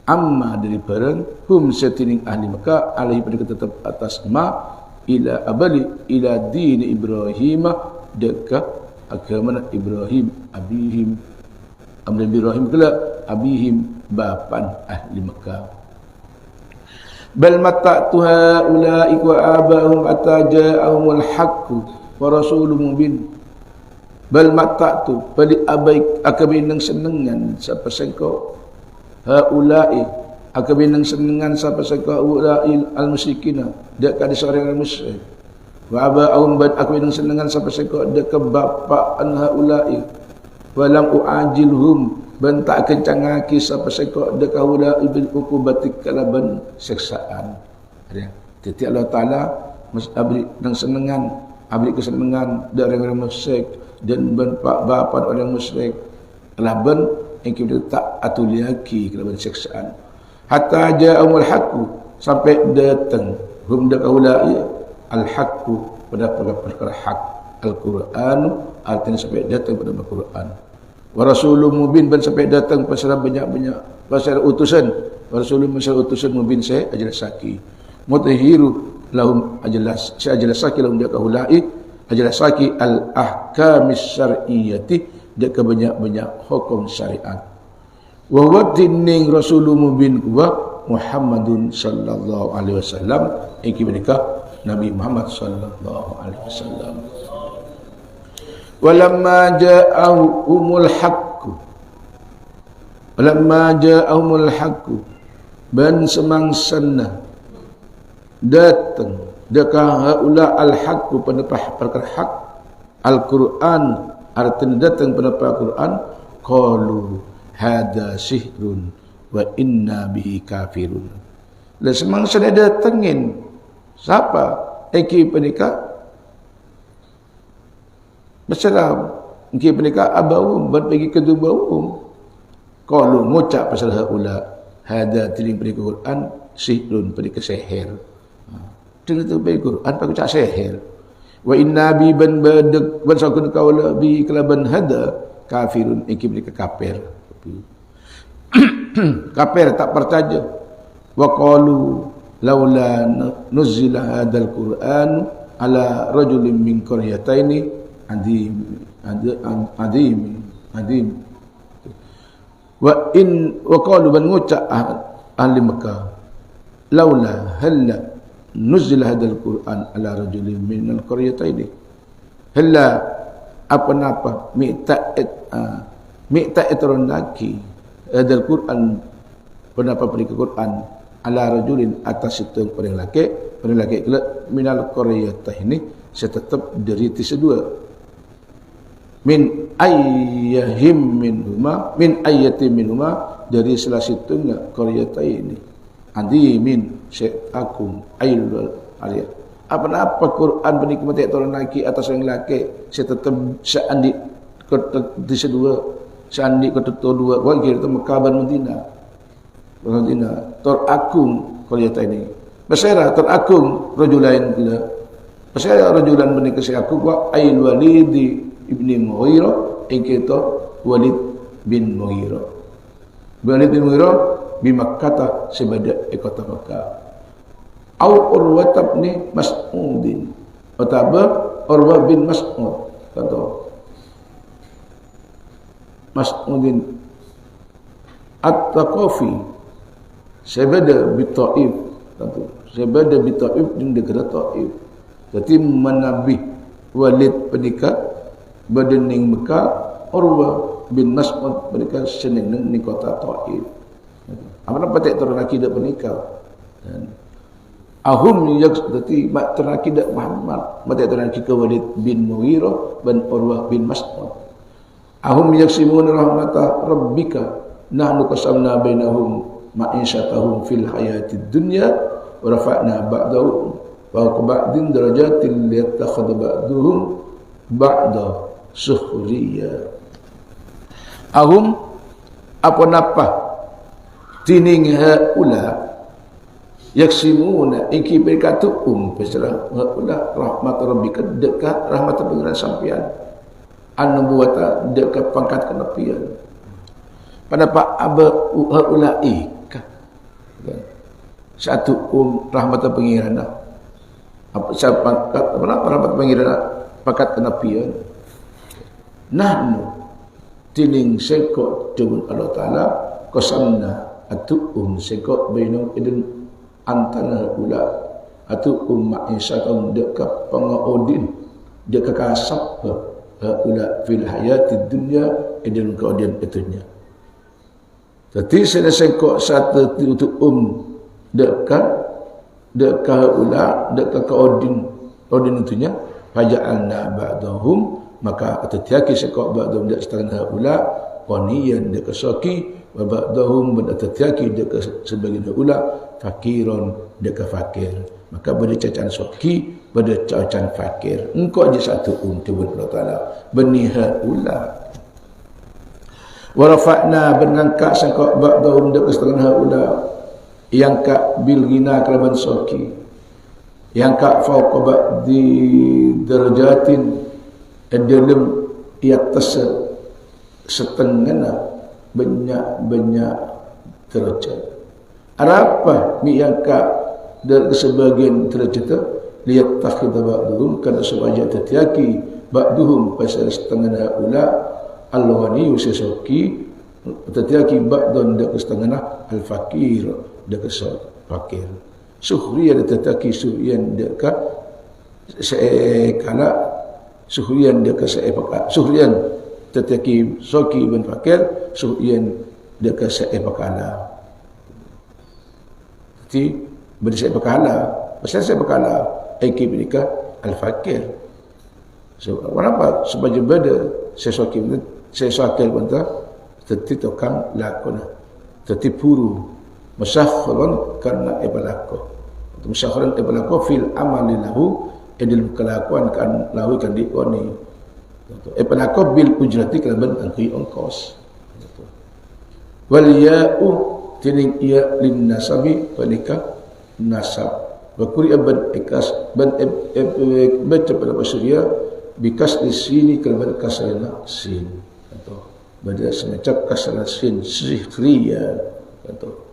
amma dari barang hum setining ahli Makkah alaihi pada tetap atas ma ila abali ila din Ibrahim dekat agama Ibrahim abihim amri Ibrahim kala abihim bapan ahli Makkah bal mata'tu haula'i wa abahum ataja'ahumul haqqu wa rasulun mubin bal mata'tu bali abai akabinang senengan siapa sengkau haula'i akabinang senengan siapa sengkau haula'i al-musyrikina dekat seorang musyrik wa aba'ahum bad akabinang senengan siapa sengkau dekat bapaan haula'i walam u'ajilhum ban tak kencangaki siapa sengkau dekat haula'i bil uqubati kalaban siksaan. Jadi Allah Taala abri nang senengan abri kesenengan dari orang musyrik dan bapaan orang musyrik kalaban yang kita tak atuliaki kalaban siksaan hatta ja'amul haqqu sampai datang hum dakaulai al haqqu pada perkara hak Al-Quran artinya sampai datang pada Al-Quran wa rasulun mubin ban sampai datang pasal banyak-banyak pasal utusan wa rasulun pasal utusan mubin saya ajlasaki mutahiru lahum ajlas saya ajlasaki lahum dakaulai ajlasaki al ahkamis syar'iyyati deka banyak-banyak hukum syariat wa wadinning rasulun mubin wa Muhammadun sallallahu alaihi wasallam iki mereka Nabi Muhammad sallallahu alaihi wasallam walamma ja'ahumul haqqu ban semangsana datang dekah haula al haqqu penepah perkara hak Al-Quran artinya datang penepah Al-Quran qalu hada sihrun wa inna bihi kafirun la semangsana datengin siapa eki penikah bersalam eki penikah abawum buat bagi kedua bawum kalau ngucap pasal haula hada tiling penikah Quran sihrun penikah sihir dengan tu bagi Quran pakai ucap sihir wa inna bi ban badek ban sakun kaula bi kelaban hada kafirun eki penikah kafir kafir tak percaya wa qalu laula nuzila hadzal Qur'an ala rajulin min qaryataini adim wa qalu ban ngucap ahli Makkah laula halla nuzila hadzal Qur'an ala rajulin min al-qaryataini halla apa-apa minta ron lagi hadzal Qur'an penapa pergi Quran ala rajulin atas itu orang lelaki kelak minal qaryatah ini saya tetap dari tisadua min ayyatim minhuma dari salah satunya qaryatah ini andi min syai'akum ayyul aliyah apa-apa Quran penikmati orang lelaki atas orang lelaki saya tetap seandi tisadua seandi ketutup dua wakil itu Mekah dan Madinah tor agung qaryatah ini basira tor agung rajulain kala basira rajulan menikah si aku wa ail Walid ibni Mughirah ingkito Walid bin Mughirah bi Makkah sebada kota Makkah au Urwah bin Mas'udin atau Urwah bin Mas'ud atau Mas'udin at-Taqafi sebada bi Taif sebada bi Taif di negara Taif jadi menabih Walid penikah berdening Mekah Urwah bin Mas'ud mereka seneng ni kota Taif. Apa petik turun akidah pernikah. Dan ahum yakdati mak turun akidah Muhammad, petik turun akidah Walid bin Mughirah bin Urwah bin Mas'ud. Ahum yaksimuna rahmatah rabbika nahnu qasamna bainahum ma'isyatahum fil hayatid dunya wa rafa'na ba'dahum wa ba'din darajatin liyattakhadha ba'duhum ba'da sukhriya. Ahum apa napa tining haula yaksimuna iki berkatu pesara haula rahmat rabbika dekat rahmat pengiran sampean an-nubuwata dekat pangkat kenabian pada pak aba haula ika satu rahmat pengiran apa pangkat rahmat pengiran pangkat kenabian nahnu tining sekok dengan Allah Ta'ala qasamna atu'um sekok bainum idin antara ula atu'um ma'isyatun dekat pengaudin dekat kasab ula fil hayatid dunya idin kemudian itunya. Jadi saya sekok satu atu'um dekat ula dekat keaudin itunya faja'alna ba'dahum maka atatiaki sekok ba'dahum dak setengah ula qaniyan dak soki wa ba'dahum atatiaki dak sebagian ula fakiron dak fakir maka pada cacan soki pada cacan fakir engkau aja satu tubuh Allah Taala beniha ula wa rafa'na benangka sekok ba'dahum dak setengah ula yang ka bil ghina kalaban soki yang ka fauqa ba'di darajatin dalam atas setengah banyak derajat. Apa yang ka dari sebagian derajat lihat takhidha ba'duhum kana sebagian tatiaki ba'duhum pasal setengah ula alwani usisoki tatiaki ba'dun dak setengah al-fakir dak fakir. Suhri ada tatiaki suhriyan dak sekala suhriyan dia ke seepak suhriyan tetapi soki bin fakir suhriyan dia ke seepakala jadi bersepakala pasal sepakala iki mereka al fakir so kenapa sebagai beda sesoki benda tetapi tukang lakon tetapi puru musakhkharan karena ibalako musakhkharan ibalako fil amali lahu edil kelakuan kan lahu kan dioni pelakon bil ujrati kalaban angki ongkos wal ya'u tining ia lin nasabi panika nasab wa quri ban ikas ban baca pada bahasa bikas di sini kalaban kasrana sin atau pada semacam kasrana sin sihriya atau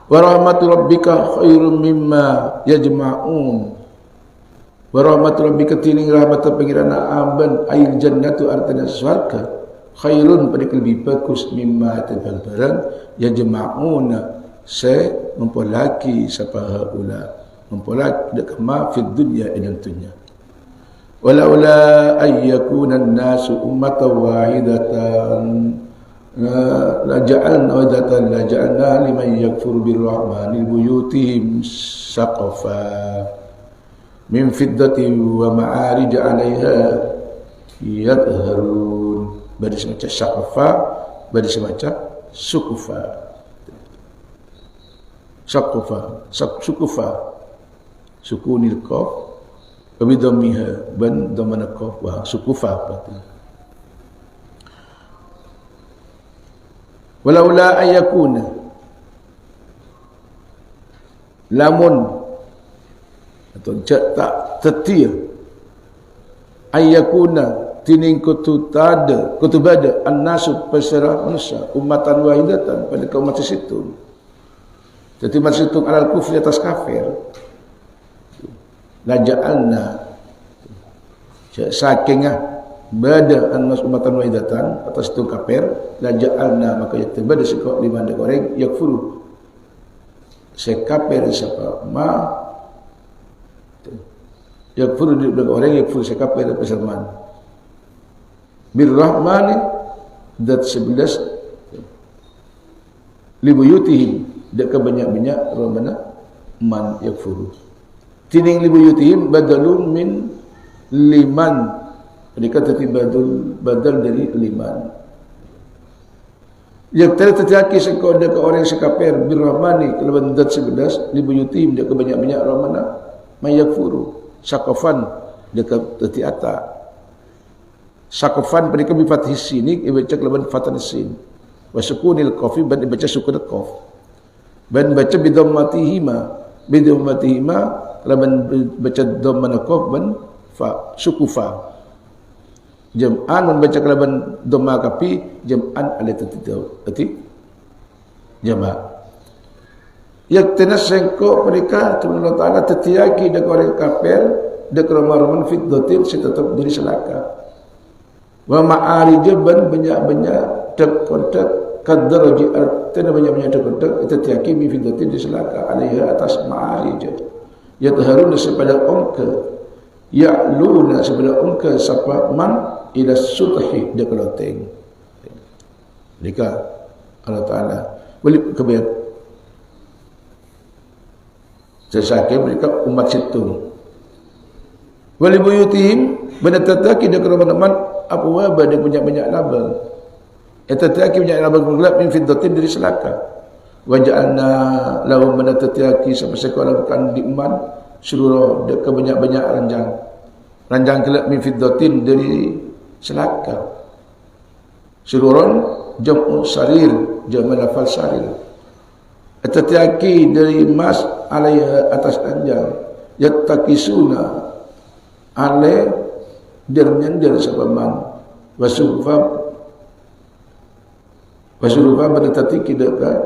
wa rahmatu rabbika khairum mimma yajma'un wa rahmatu rabbika tining rahmat pengiran aban ail jannatu artana surga khairun pada lebih bagus mimma tebal barang yajma'una se mempolaki sapa ula mempolak dak ma fid dunya idan dunya walaula ayyakuna an-nasu ummatan wahidatan la ja'alna liman yakfur birrahmani buyutihim saqafa min fiddati wa ma'arij 'alayha yadharun bari semacam saqafa bari semacam sukufa sukunil qaf wa bidhammiha ban dhamana qaf wa sukufa berarti walaula ayakuna lamun atau tak tetir ayakuna tining kutubada an-nasu pasara manusia ummatan wahidatan pada kaum umat situ jadi umat situ alal kufri atas kafir la ja'alna sakingah bada an-nas ummatan wahidatan atas itu kafir la ja'alna maka yatbada sekok lima goreng yakfuru sekafir siapa ma yakfuru dengan orang yakfur sekapir dan peserman. Birrahmani dat 11 libuyutihim dak banyak-banyak ramana man yakfuru. Tining libuyutihim badalun min liman. Mereka badal dari liman. Yang terjadi sekolah ke orang sekapir birrahmani kelaban dat 11 libuyutihim dak banyak-banyak ramana man yakfuru. Sakofan dekat tetiata. Sakofan mereka bifathis sini ibaca kelaban fathah sin. Wa sukunil qafi ban ibaca sukun qaf. Ban baca bidhammatihima kelaban baca dhamma qaf ban fa sukufa. Jam'an membaca kelaban dhamma kafi jam'an ala tati jama'. Yang tenas sengko mereka Allah Ta'ala tetiaki dak orang kafir dak ramaraman fiddatin si tetap diri selaka. Wa ma'arijaban banyak-banyak dak kontak kadaraji artana banyak-banyak dak kontak tetiaki mi fiddatin di selaka alaiha atas ma'arij. Yadharuna sepada ongka ya'luna sepada ongka sapa man ila suthi dak loteng. Mereka Allah Ta'ala boleh kebiar sesake mereka umat situ. Wali buyutihim benatataki dak ramanaman apa waba dak banyak-banyak laba. Etataki banyak laba gelap min fiddatin dari selaka. Waja'alna lahum benatataki sampai sekolah kan diman surura dak banyak-banyak ranjang. Ranjang gelap min fiddatin dari selaka. Sururan jam'u sarir, jam'u lafal sarir. Tetiaki dari emas alaiha atas ranjang yattakisuna alai dernyandar sabaman wasufa pada tatiki dekat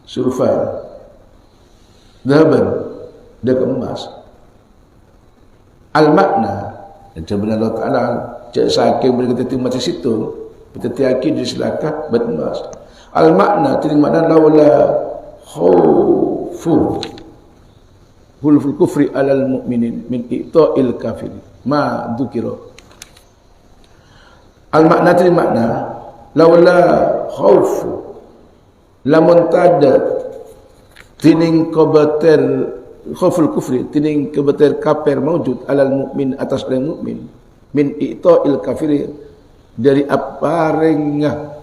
surfa dahaban dekat emas al makna sebenarnya Allah Ta'ala cak sakit berkata macam situ tetiaki di selaka beremas. Al-makna tidak makna laula khawfu hulful kufri alal mu'minin min i'ta'il kafir ma dzukira. Al-makna tidak makna laula khawfu lamun tada tining kabater khawful kufri tining kabater kafir maujud alal mu'min atas orang mukmin min i'ta'il kafir dari aparengah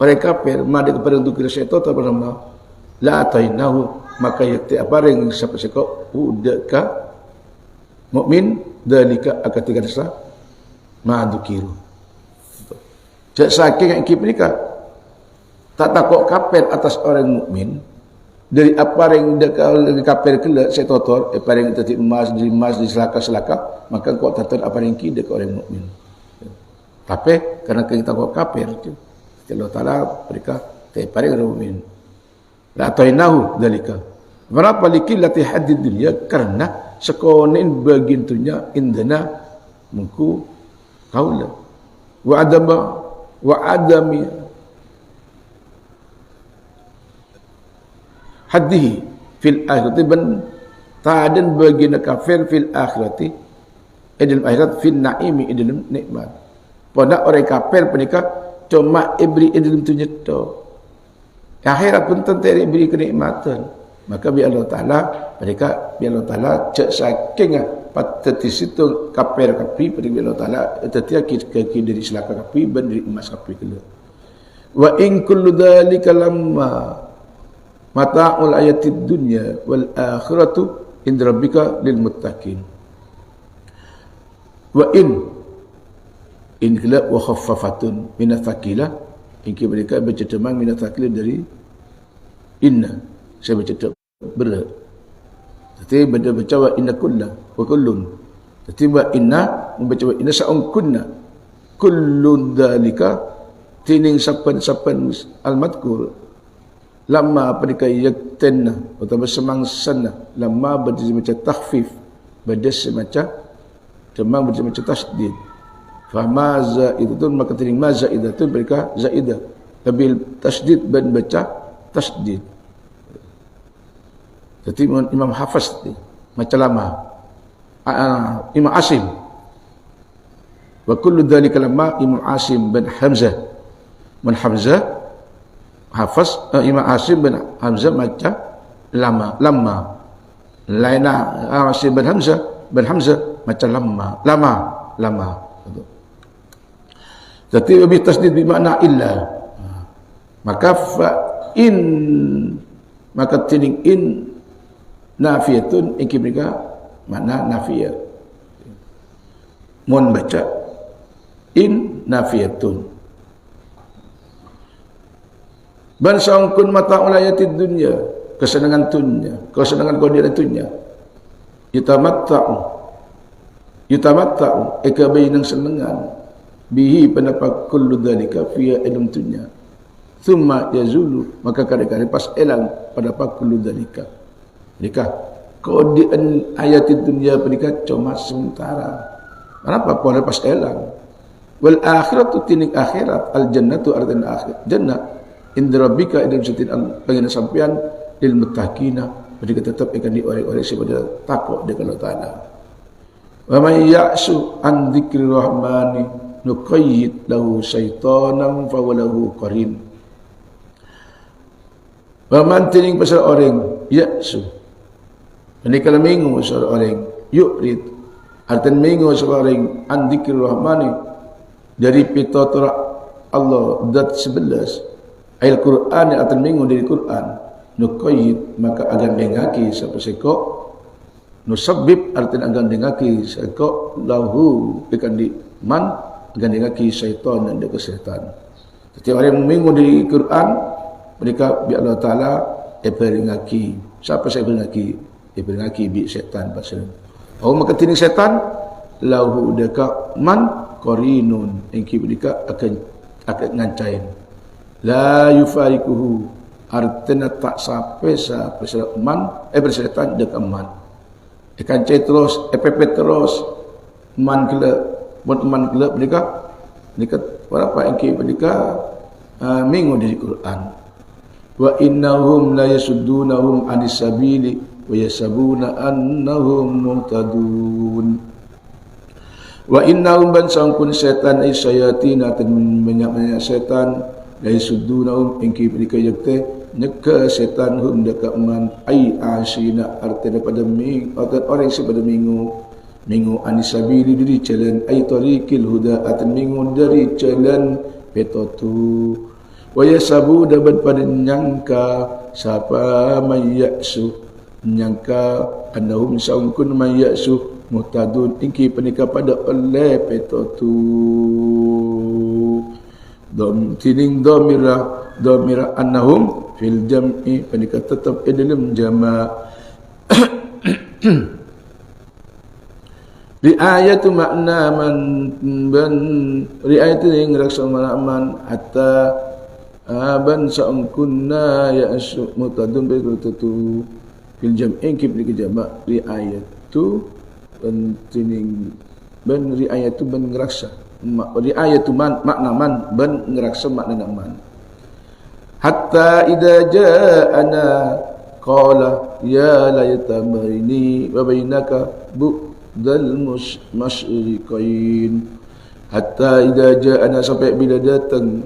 orang kafir mada kepada untuk kira syaitan atau bernama la atainahu maka yakti apareng siapa sekok udaka mukmin dalika akatika dasa ma dukiru. Cak saking ikip nikah tak takut kafir atas orang mukmin dari apareng dekat kafir kelak syaitan apareng tadi emas di selaka maka kau tatar apareng ki dekat orang mukmin. Tapi karena kita takut kafir tu Allah Ta'ala mereka terparing orang mukmin. La atainahu dalika. Berapa likillati haddid dunya karena sekonin bagintunya indana mungku qaula wa adami haddihi fil akhirati ban ta'adan bagina kafir fil akhirati dalam akhirat fil naimi dalam nikmat. Pada orang kafir mereka cuma ibri dalam tu nyeto. Akhirat pun tentang ibri kenikmatan. Maka bi Allah Ta'ala mereka bi Allah Ta'ala cak saking patati situ kafir kapi pada bi Allah Ta'ala tetiaki kaki dari selaka kapi ban dari emas kapi kala. Wa in kullu dzalika lamma mata'ul ayatid dunya wal akhiratu inda rabbika lil muttaqin. Wa in gelap wa khaffafatun minat thaqilah ingki mereka baca temang minat thaqilah dari inna saya baca berat tapi baca wa inna kulla wa kullun tapi wa inna membaca wa inna sa'un kunna kullun dalika tining sapan al-madkur lama mereka yaktanna atau bersemangsanna lama baca macam takhfif baca semacam temang baca macam tasdid. Fama zaidatun maka tining ma zaidatun mereka zaidah tabil tasdid dan baca tasdid. Jadi Imam Hafiz macam lama. Imam Asim. Wa kullu dhalika lama Imam Asim bin Hamzah. Man Hamzah hafaz Imam Asim bin Hamzah macam lama. Laina Asim bin Hamzah macam lama. Jadi lebih tasdid bermakna illa. Maka maka tining in nafiyatun iki mereka makna nafiyah. Mun baca in nafiyatun. Ban sangkun mata ulayatid dunya, kesenangan dunia, kesenangan kodirat dunia. Yutamatta'u eka bainang senengan bihi pendapat kullu dhalika fiya ilm dunya. Thumma yazulu, maka kadang-kadang pas elang pada kullu dhalika. Nikah kodian ayatid dunya pernikah cuma sementara. Kenapa? Pada pas elang. Wal akhiratu tinik akhirat, al jannatu ardan akhir. Jannah indra rabbika idam sitin bagaimana sampean lil muttaqina, mereka tetap akan diorek-orek sepada takut kepada Allah Taala. Wa may ya'su an dzikri rahmani nuqayyid lahu syaitanan fa walahu qarin. Wa man tining pasal orang ya'su. Menika minggu pasal orang yurid artian minggu pasal orang an dzikri rahmani dari pitotor Allah dat 11 ayat Quran artian minggu dari Quran nuqayyid maka agan dengaki sapa seko nusabbib artian agan dengaki seko lahu ikan di man agan dengaki syaitan dan dekat setan. Setiap orang minggu di Quran mereka bi Allah Taala dengaki siapa saya dengaki bi setan pasal oh maka tining setan lahu dekat man qarinun engki mereka akan ngancain la yufarikuhu artinya tak sampai man bersetan dekat man ikan cai terus EPP terus man kela buat man kela mereka berapa engki mereka minggu dari Quran wa innahum la yasuddunahum anis sabili wa yasabuna annahum muhtadun wa innahum ban sangkun setan ay sayatin akan banyak setan la yasuddunahum engki mereka yakte neka setan hum dekat man ai asina arti daripada ming atau orang sepada minggu anisabili dari jalan ai tariqil huda atau minggu dari jalan petotu wa yasabu dapat pada nyangka siapa mayyasu nyangka annahum sangkun mayyasu muhtadun ingki penikah pada oleh petotu dom tining domira annahum fil jam'i penikah tetap dalam jama' riayatu makna man ban riayatu yang raksa man hatta ban sa'kunna ya'su mutadun betul fil jam'i kibli jama' riayatu ban tining ban riayatu ban ngeraksa riayatu man makna man ban ngeraksa makna man hatta idza ja'ana qala ya laita baini wa bainaka bu'dal masyriqain hatta idza ja'ana sampai bila datang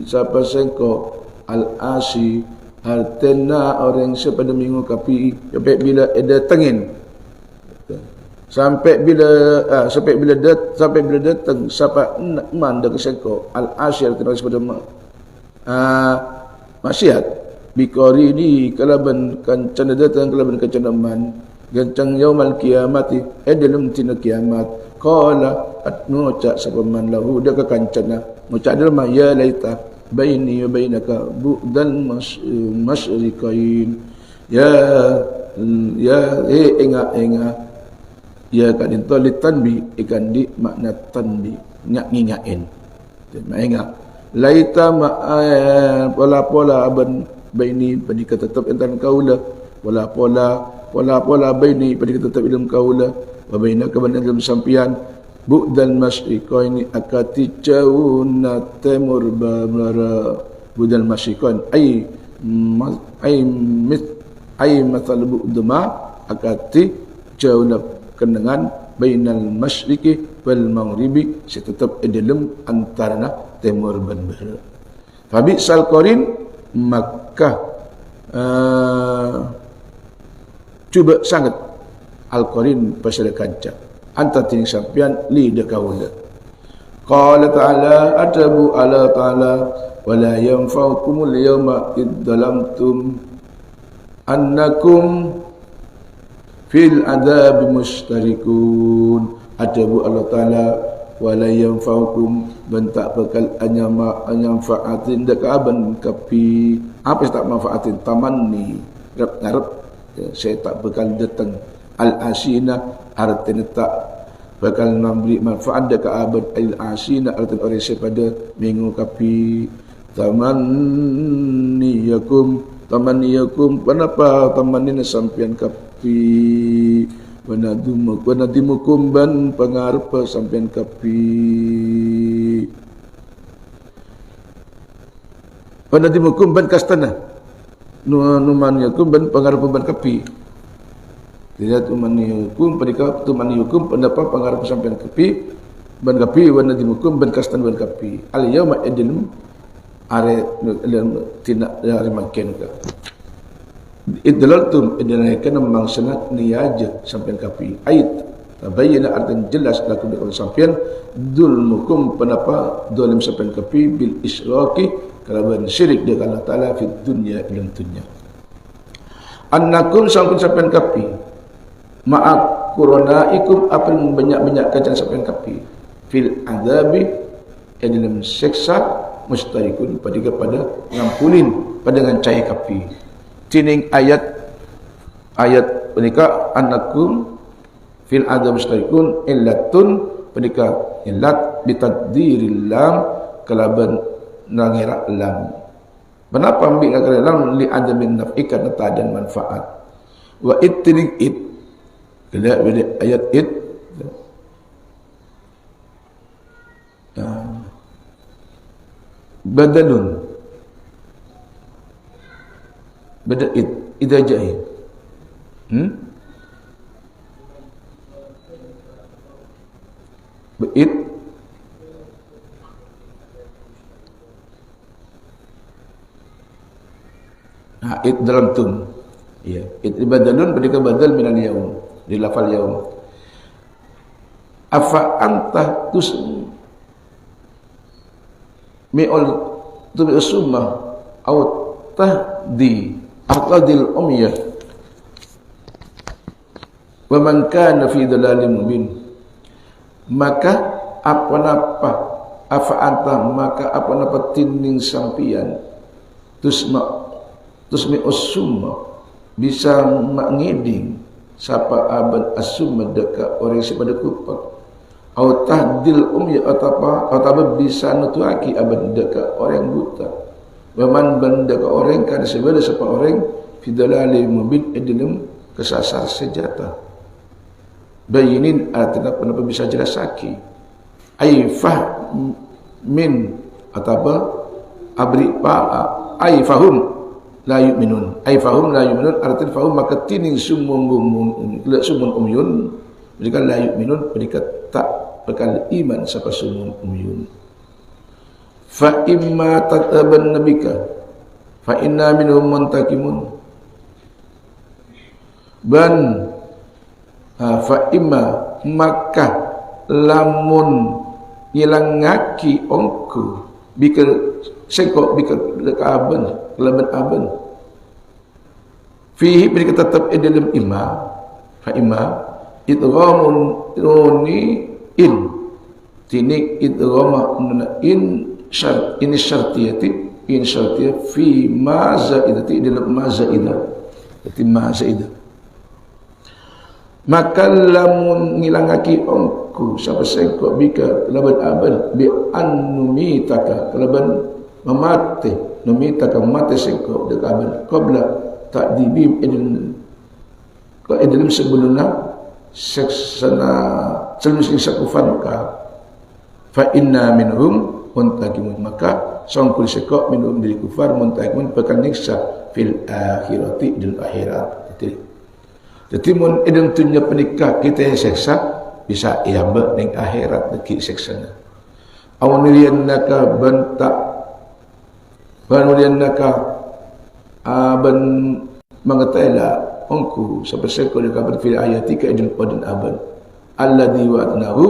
siapa sengko al-asi artena orang sepada minggu kapi sampai bila datangin sampai bila datang siapa man dak sengko al-asi artena sepada maksiat bikori di kalaban kancana datang kalaban kancana man gancang yaumal kiamati dalam tina kiamat qala atnuca sabaman lahu dak kancana ngucap dalam ya laita baini wa bainaka bu'dal masyriqain ya enga ya kadin tolit tanbi ikan di makna tanbi ngingain enga laita pola aban baini pendika tetap antara kaula pola baini pendika tetap dalam kaula wa bainaka dalam sampian bu'dal masyriqaini akati jauna timur babara bu'dal masyriqain ay masal bu'dama akati jauh kenangan bainal masyriqi wal maghribi, tetap dalam antara timur dan barat. Fabi sal qarin, maka cuba sangat al qarin pasal kanca anta tining sampian li dekawula. Qala ta'ala atabu ala ta'ala wala yanfa'ukumul yawma iddalamtum annakum fil adabi mustarikun. Atabu Allah Ta'ala wala yanfa'ukum bentak bakal anyamfa'atin dekaban kapi apa tak manfaatin tamanni ngarep saya tak bakal datang al-asina artinya tak bakal memberi manfaat dekaban al-asina artinya orang pada minggu kapi tamanniyakum kenapa tamanina sampian kapi wanadimukum ban pengarep sampian kapi wanadimukum ban kastana numaniyakum ban pengarep ban kapi tidak tumaniyakum perika tumaniyakum pendapat pengarep sampian kapi ban kapi wanadimukum ban kastana ban kapi al yauma idilm are tidak dari makin ka idlaltum idalaikan mangsana niyaja sampean kapi ayat tabayyana artan jelas lakum kalau sampean dulmukum penapa dolim sampean kapi bil isyraki kalaban syirik dengan Allah Taala fi dunya dalam dunya annakum sampean kapi ma'a quranaikum apa banyak-banyak kajian sampean kapi fil azabi dalam siksa mustarikun pada ngampulin pada dengan cahaya kapi tining ayat menika annakum fil adab mustarikun illatun menika illat bitaqdiril lam kalaban nangira lam kenapa ambil kata lam li adamin naf'i karena tak ada manfaat wa ittining it kada ayat it badalun bada'id idza ja'id ba'id it dalam tum ya it badalun berdika badal minal yaum di lafal yaum afa anta tus mi'ul tubi usumma au tahdi aqadil umyah wa man kana fi dhalalin mubin maka apa-apa anta maka apa-apa tining sampian tusmi usumma bisa mangiding sapa aban asumma deka orang pada kupak au tahdil umya atapa bisa nutuaki aban deka orang buta waman bandaka orang kan sebeda sapa orang fidalali mubin dalam kesasar sejata bayinin artinya kenapa bisa jelasaki aifah min atapa abri pa aifahum la yu'minun aifahum la yu'minun artinya fahum maka tining sumun umyun mereka la yu'minun mereka tak bakal iman sapa sumun umyun fa imma tataban nabika fa inna minhum muntakimun ban fa imma maka lamun ngilangaki ongku bikal sengkok bikal lekaban kelaban aban fihi mereka tetap dalam imma fa imma idghamun nuni in tinik idghama in syart ini syartiyati in syartiyah fi ma zaidati dalam ma zaidah berarti ma zaidah maka lamun ngilangaki ongku sapa sengkok bika kelaban abal bi annumitaka kelaban memate numitaka mate sengkok dekaban qabla ta'dibim dalam sebelumnya seksana selesai sakufan ka fa inna minhum muntakimun maka sangkul sekok minum dari kufar muntakimun bakal niksa fil akhirati dil akhirat. Jadi mun edeng tunya penikah kita yang seksa bisa ia ning akhirat deki seksana. Awan liannaka bantak liannaka aban mengetaila ongku sampai sekol kabar fil ayatika idul qadan aban alladhi wa'adnahu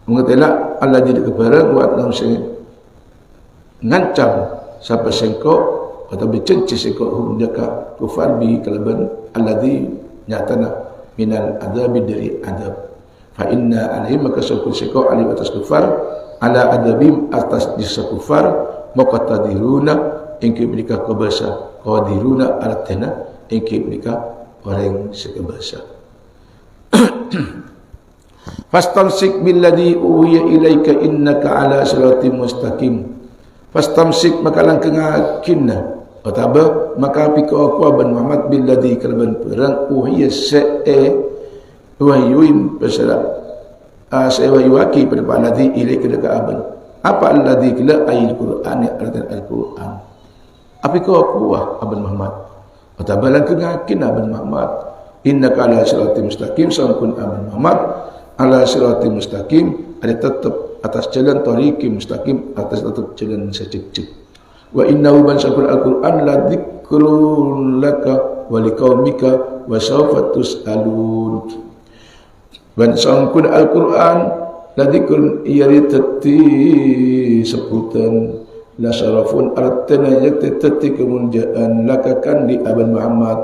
mengetaila alladhi dikebarang wa'adnahu sing ngancam sampai sekol atau bercenci sekol hundaka kufar bi kalaban alladhi nyatana minal adabi dari adab fa inna alaihim maka sekol alim atas kufar ala adabim atas disa kufar maqatadiruna ingki mereka kebasa qadiruna artana ingki mereka orang sekebasa. Fastamsik billadhi uhiya ilaika innaka ala siratim mustaqim. Fastamsik maka langkang akinna ataba maka piko aku ban Muhammad billadhi kalban perang uhiya sae wahyuin pasala asewayuaki pada alladhi ilaika deka aban. Apa alladhi kila ayil Qur'an artian al-Qur'an. Api kau kuah Abang Muhammad. Ataba langkang akin Abang Muhammad. Innaka ala siratim mustaqim sangkun Abang Muhammad ala siratim mustaqim ada tetap atas jalan tariqi mustaqim atas tetap jalan sececek. Wa innahu man saqul al-Qur'an la dzikrun laka wa liqaumika wa sawfa tus'alun. Wan sangkun al-Qur'an la dzikrun iyaritati sebutan la syarafun artana yaktati kemunjaan lakakan di Abang Muhammad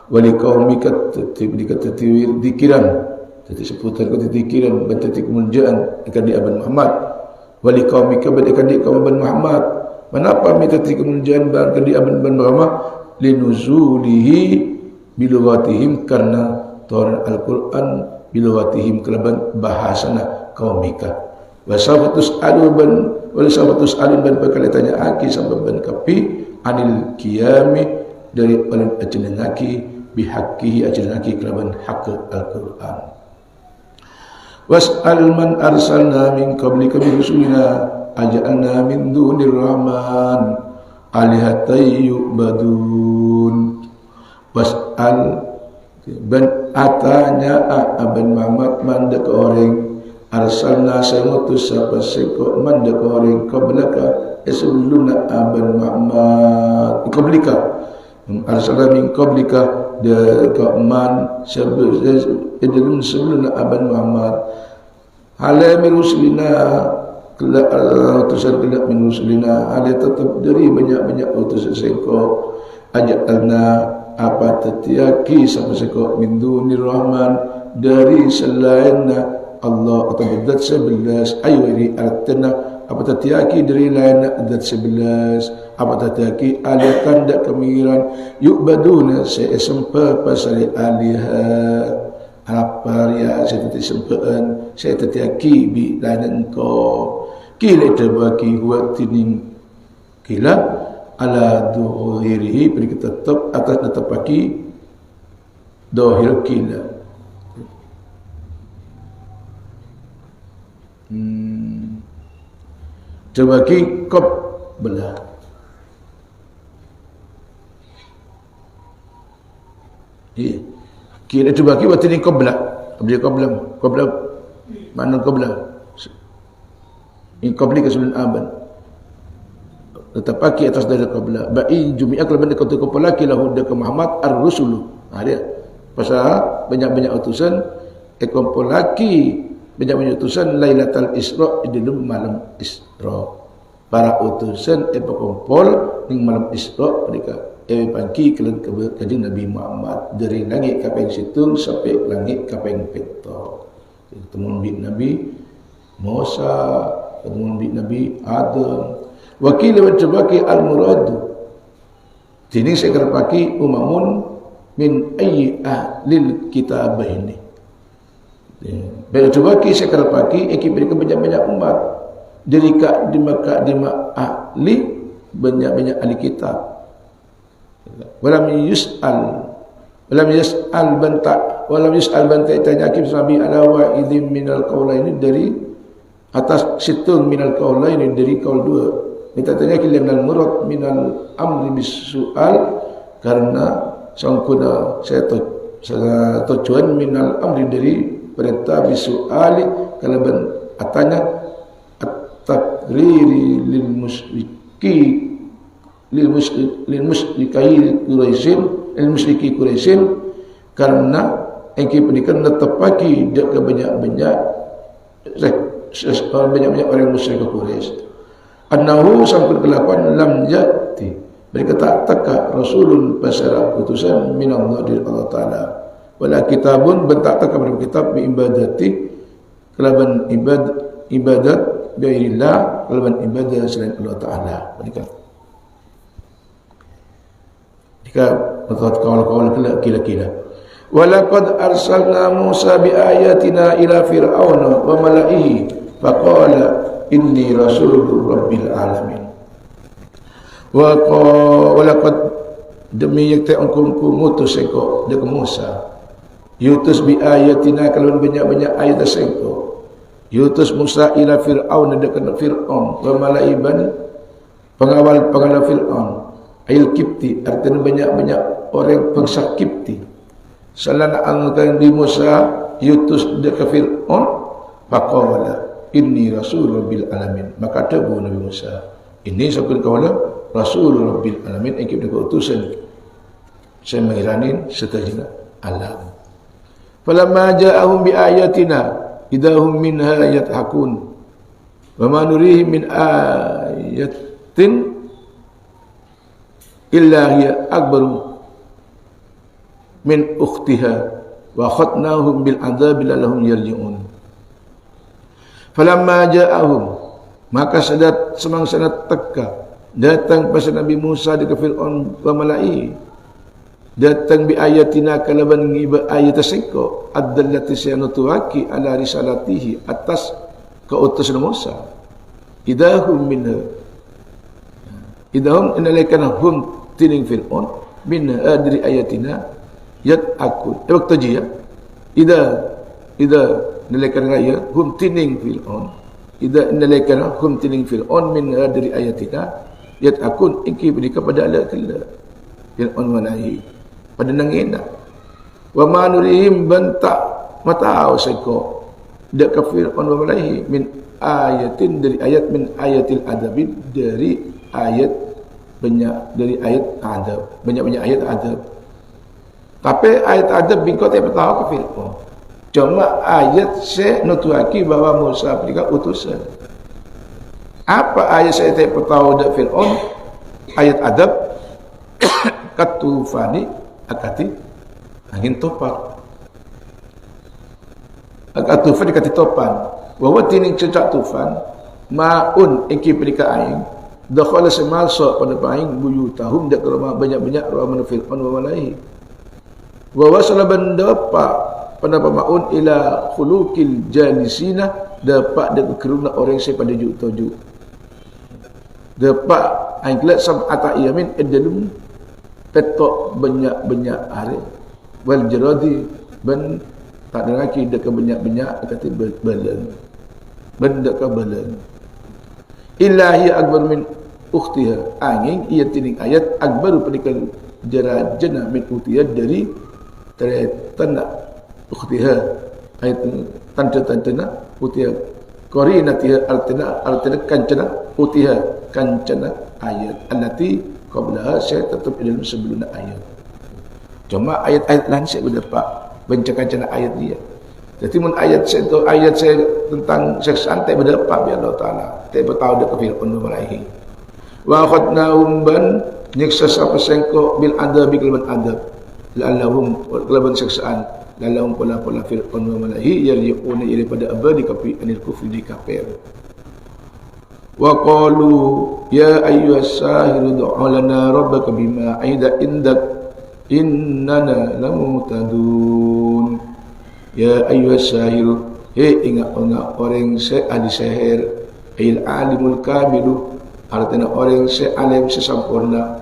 wali qaumika tatibir dikiran jadi sebutan kata dikiran berarti kemunjaan akan di Abang Muhammad wali qaumika akan di kaum Abang Muhammad menapa mitati kemunjaan akan di Abang Muhammad linuzulihi bilughatihim karena turun Al-Quran bilughatihim kelaban bahasana qaumika wasafatus alun walasafatus alun ban bakal tanya aki sampai ban kapi anil qiyami dari paling ajenengaki bihaqqihi ajenengaki kelaban hak Al-Quran. Was'al man arsalna min qablika bi rusulina aj'alna min dunir rahman alihatai yu'badun. Was'al ban atanya Abang Muhammad mandak orang arsalna sayutus sapa seko mandak orang qablaka sebelumna Abang Muhammad qablika arsalna min qablika man sebelumna Abang Muhammad ala min rusulina kala utusan kala min rusulina ada tetap dari banyak-banyak utusan seko ajalna apa tetiaki sama seko min dunir rahman dari selainna Allah atau dat 11 ayuri artana apa tetiaki dari lain dat 11 apa tetiaki ada tanda kemiran yu'baduna sesempa pasal aliha apa ya saya sempaan saya tetiaki bi lain engkau kila tabaki huwa tining kila ala duhirihi beri tetap atas netapaki dohir kila tabaki kop belah kila tabaki waktu ni kop belah qabla mana qabla in qabli kesulitan aban tetapaki atas dari qabla ba'i jumi'a kelaban kau kepalaki lahu dak Muhammad ar-rusul dia pasal banyak-banyak utusan ekompolaki banyak-banyak utusan Lailatul Isra di dalam malam Isra para utusan ekompol ning malam Isra mereka pagi kelan kanjeng Nabi Muhammad dari langit kapeng situng sampai langit kapeng peto ketemu Nabi Musa ketemu Nabi Adam wakil wajibaki al-muradu sini saya kerapaki umamun min ayyi ahlil kitabah ini wajibaki saya kerapaki ekip mereka banyak-banyak umat dari kak di ahli banyak-banyak ahli kitab walam yus'al banta tanya akib sabi ala wa'idhim minal qawlaini dari atas situng minal qawlaini dari qaul dua minta tanya kilimnal murad minal amri bis su'al karena sangkuna saya tujuan minal amri dari perintah bisuali kalaban atanya at-takriri lil musyriki Quraisyin karena engki pendikan netepaki dak banyak-banyak orang musyrik Quraisy annahu sampai kelakuan lam yati mereka tak teka rasulun pasara utusan minallah dari Allah Ta'ala wala kitabun bentak teka pada kitab bi ibadati kelaban ibadat biirillah kelaban ibadah selain Allah Ta'ala mereka kawan-kawan kila-kila walaqad arsalna Musa bi ayatina ila fir'auna wa mala'ihi faqala inni rasulur rabbil alamin walaqad demi yakta angkum mutus engkau dekat Musa yutus bi ayatina kalau banyak-banyak ayat engkau yutus Musa ila fir'aun dekat Fir'aun wa malaiban pengawal Fir'aun ayil kipti artinya banyak-banyak orang bangsa Kipti salana angkan di Musa yutus dekat Fir'aun faqala inni rasul rabbil alamin maka dabu Nabi Musa ini sakul kawala rasul rabbil alamin engkau dekat utusan saya mengiranin setajina alam falamma ja'ahum bi ayatina idahum minha yathakun wa ma nurihim min ayatin illa hiya akbaru min ukhtiha wa khatnahum bil adzabi lallahum yarji'un falamma ja'ahum maka sadat semangsa teka datang pas Nabi Musa di Fir'aun wa mala'i datang bi ayatina kalaban ngiba ayat sengko adallati sayanatuaki ala risalatihi atas keutusan Musa idahum minha idahum inalaikana hum tining Fir'aun minha adri ayatina yat akun waktu dia ida nalaikana ya hum tining Fir'aun ida nalaikana hum tining Fir'aun minha adri ayatina yat akun ingki beri kepada Allah kala Fir'aun walahi pada nangina wa ma nurihim banta mata ausako dak Fir'aun walahi min ayatin dari ayat min ayatil adabi dari ayat banyak dari ayat adab banyak-banyak ayat adab tapi ayat adab bingkot tak tahu ke Fir'aun cuma ayat saya nutuaki bahwa Musa berikan utusan apa ayat saya tak tahu dak Fir'aun ayat adab katufani akati angin topan akatufan dikati topan bahwa tining cecak tufan maun engki perika aing dakhala semalsa pada paing buyutahum dak rumah banyak-banyak rumah Fir'aun wa malaihi wa wasala bandapa pada maun ila khuluqil jalisina dapat dak keruna orang saya pada juk dapat aing kelat sab'ata yamin edalum petok banyak-banyak hari wal jaradi ban tak ada lagi dak banyak-banyak kata balan benda ka balan ilahi akbar min ukhtiha angin ia tining ayat akbar penikan jarajana min ukhtiha dari tanda ukhtiha ayat tanda ukhtiha qarinatiha artina kancana ukhtiha kancana ayat allati qablaha saya tetap dalam sebelum ayat cuma ayat-ayat lain saya berdapat bencakan ayat dia jadi mun ayat saya tentang seksaan tak berdapat bi Allah Taala tak bertahu dak Fir'aun malaihi wa khadnahum ban nyiksa sapa sengko bil adabi kalaban adab la'allahum kalaban seksaan la'allahum pula Fir'aun malaihi yarji'una ila pada abadi kafi anil kufri di kafir wa qalu ya ayyuhas sahiru du'a lana rabbaka bima aida indak innana lamutadun ya ayyuhas sahiru ingat orang ahli sihir il alimul kamilu artinya orang alim sempurna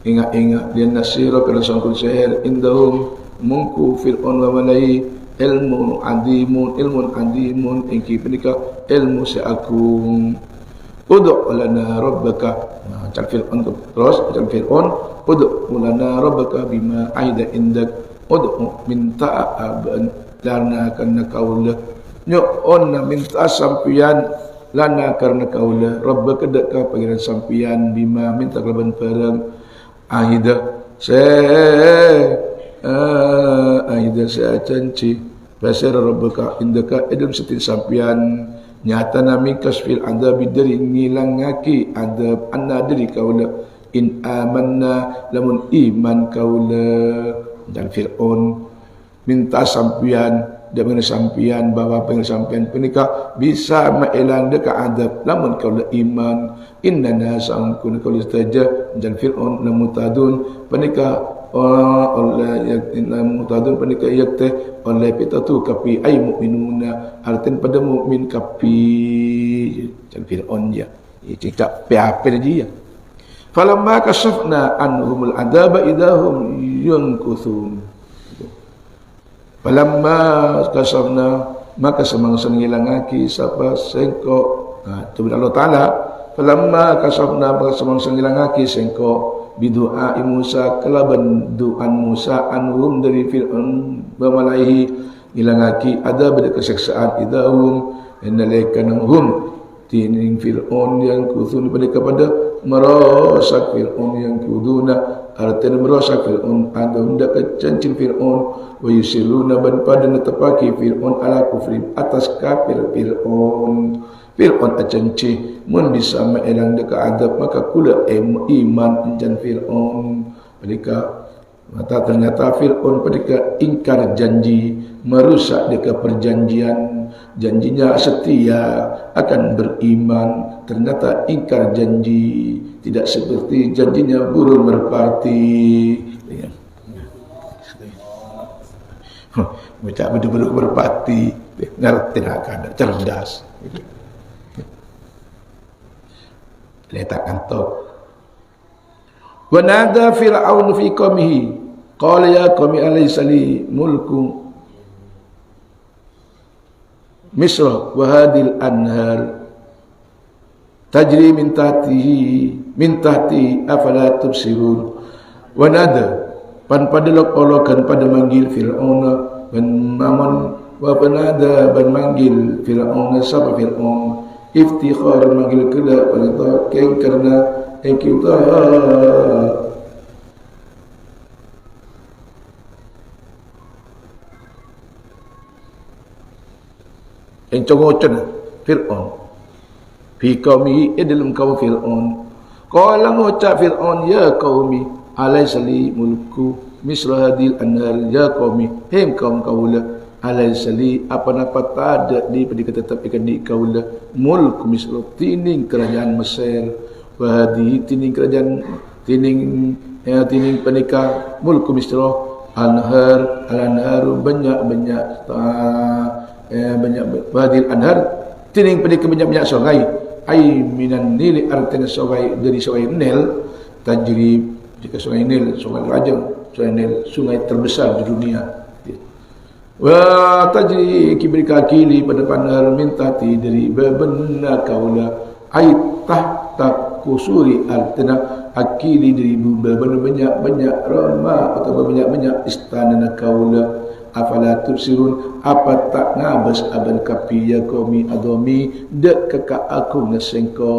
ingat dia nasira kalau sangkul sihir indahum mungku Fir'aun wa malaihi ilmun adimun ingki penika ilmu seagung ud'u lana rabbaka Fir'aun terus Fir'aun ud'u lana rabbaka bima aida indak ud'u minta aban lana karena kaula nyu'un minta sampian lana karena kaula Rabb kedak ka pangeran sampian bima minta kelaban perang ahida ahida canci basir Rabbaka indaka idam setin sampian nyata nami kasfil adab dari ngilangaki adab anna dari kaula in amanna lamun iman kaula dan Fir'aun minta sampian dan mengenai sampian bahwa pengen penikah bisa maelang dekat adab lamun kaula iman inna sa'angkun kaula saja dan Fir'aun namutadun penikah oleh namutadun penikah yakte oleh pitatu kapi ay mukminuna artin pada mukmin kapi dan Fir'aun ya cakap PHP dia falamma kasafna anhumul adaba idahum yunkuthun falamma kasafna maka semangsa ngilangaki sapa sengko tu Allah Taala falamma kasafna maka semangsa ngilangaki sengko bidu'a Musa kelaban du'an Musa anhum dari Fir'aun bamalaihi ngilangaki adab dari keseksaan idahum innalaikanahum tining Fir'aun yang kuthun kepada merosak Fir'aun yang kuduna artinya merosak Fir'aun ada hendak kecancing Fir'aun wa yusiluna ban pada netepaki Fir'aun ala kufri atas kafir Fir'aun acanci mun bisa maelang dekat adab maka kula iman enjan Fir'aun mereka mata ternyata Fir'aun pada ingkar janji merusak dekat perjanjian janjinya setia akan beriman ternyata ingkar janji tidak seperti janjinya burung merpati macam burung merpati ngerti nak ada cerdas letak kantor wa nada fir'aun fi qaumihi qala ya qaumi alaysa li mulku Misra wa hadil anhar tajri min tahti afala tubsirun wa nada pan pada lokolokan pada manggil Fir'aun ban maman wa panada ban manggil Fir'aun sapa Fir'aun iftikhar manggil kala pada keng karena kita yang congocon Fir'aun fi qaumi dalam kaum Fir'aun qala ngucap Fir'aun ya qaumi alaysa li mulku misra hadil anhar ya qaumi hem kaum kaula alaysa li apa-apa tak ada di tetap ikan di kaula mulku misra tining kerajaan Mesir wa hadi tining kerajaan tining penikah mulku misra anhar al-anharu banyak badil anhar tining pada banyak sungai ai minan nil artinya sungai dari sungai Nil tajri jika sungai Nil sungai raja sungai Nil sungai terbesar di dunia wa tajri kibrika kili pada pandar mintati dari bebenna kaula ai tahta kusuri artinya akili dari banyak ramah atau banyak istana kaula afala tubsirun apa tak ngabas aban kapi ya qaumi adomi dak kaka aku nasengko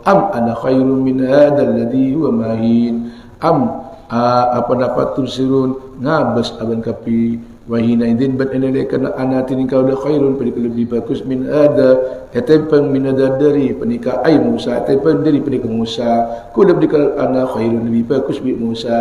am ana khairum min hadzal ladzi huwa mahin am apa dapat tubsirun ngabas aban kapi wahina idin ban kana ana tining kau dak khairun pada lebih bagus min ada etepeng min ada dari penikah ai Musa etepeng dari penikah Musa ku lebih ana khairun lebih bagus bi Musa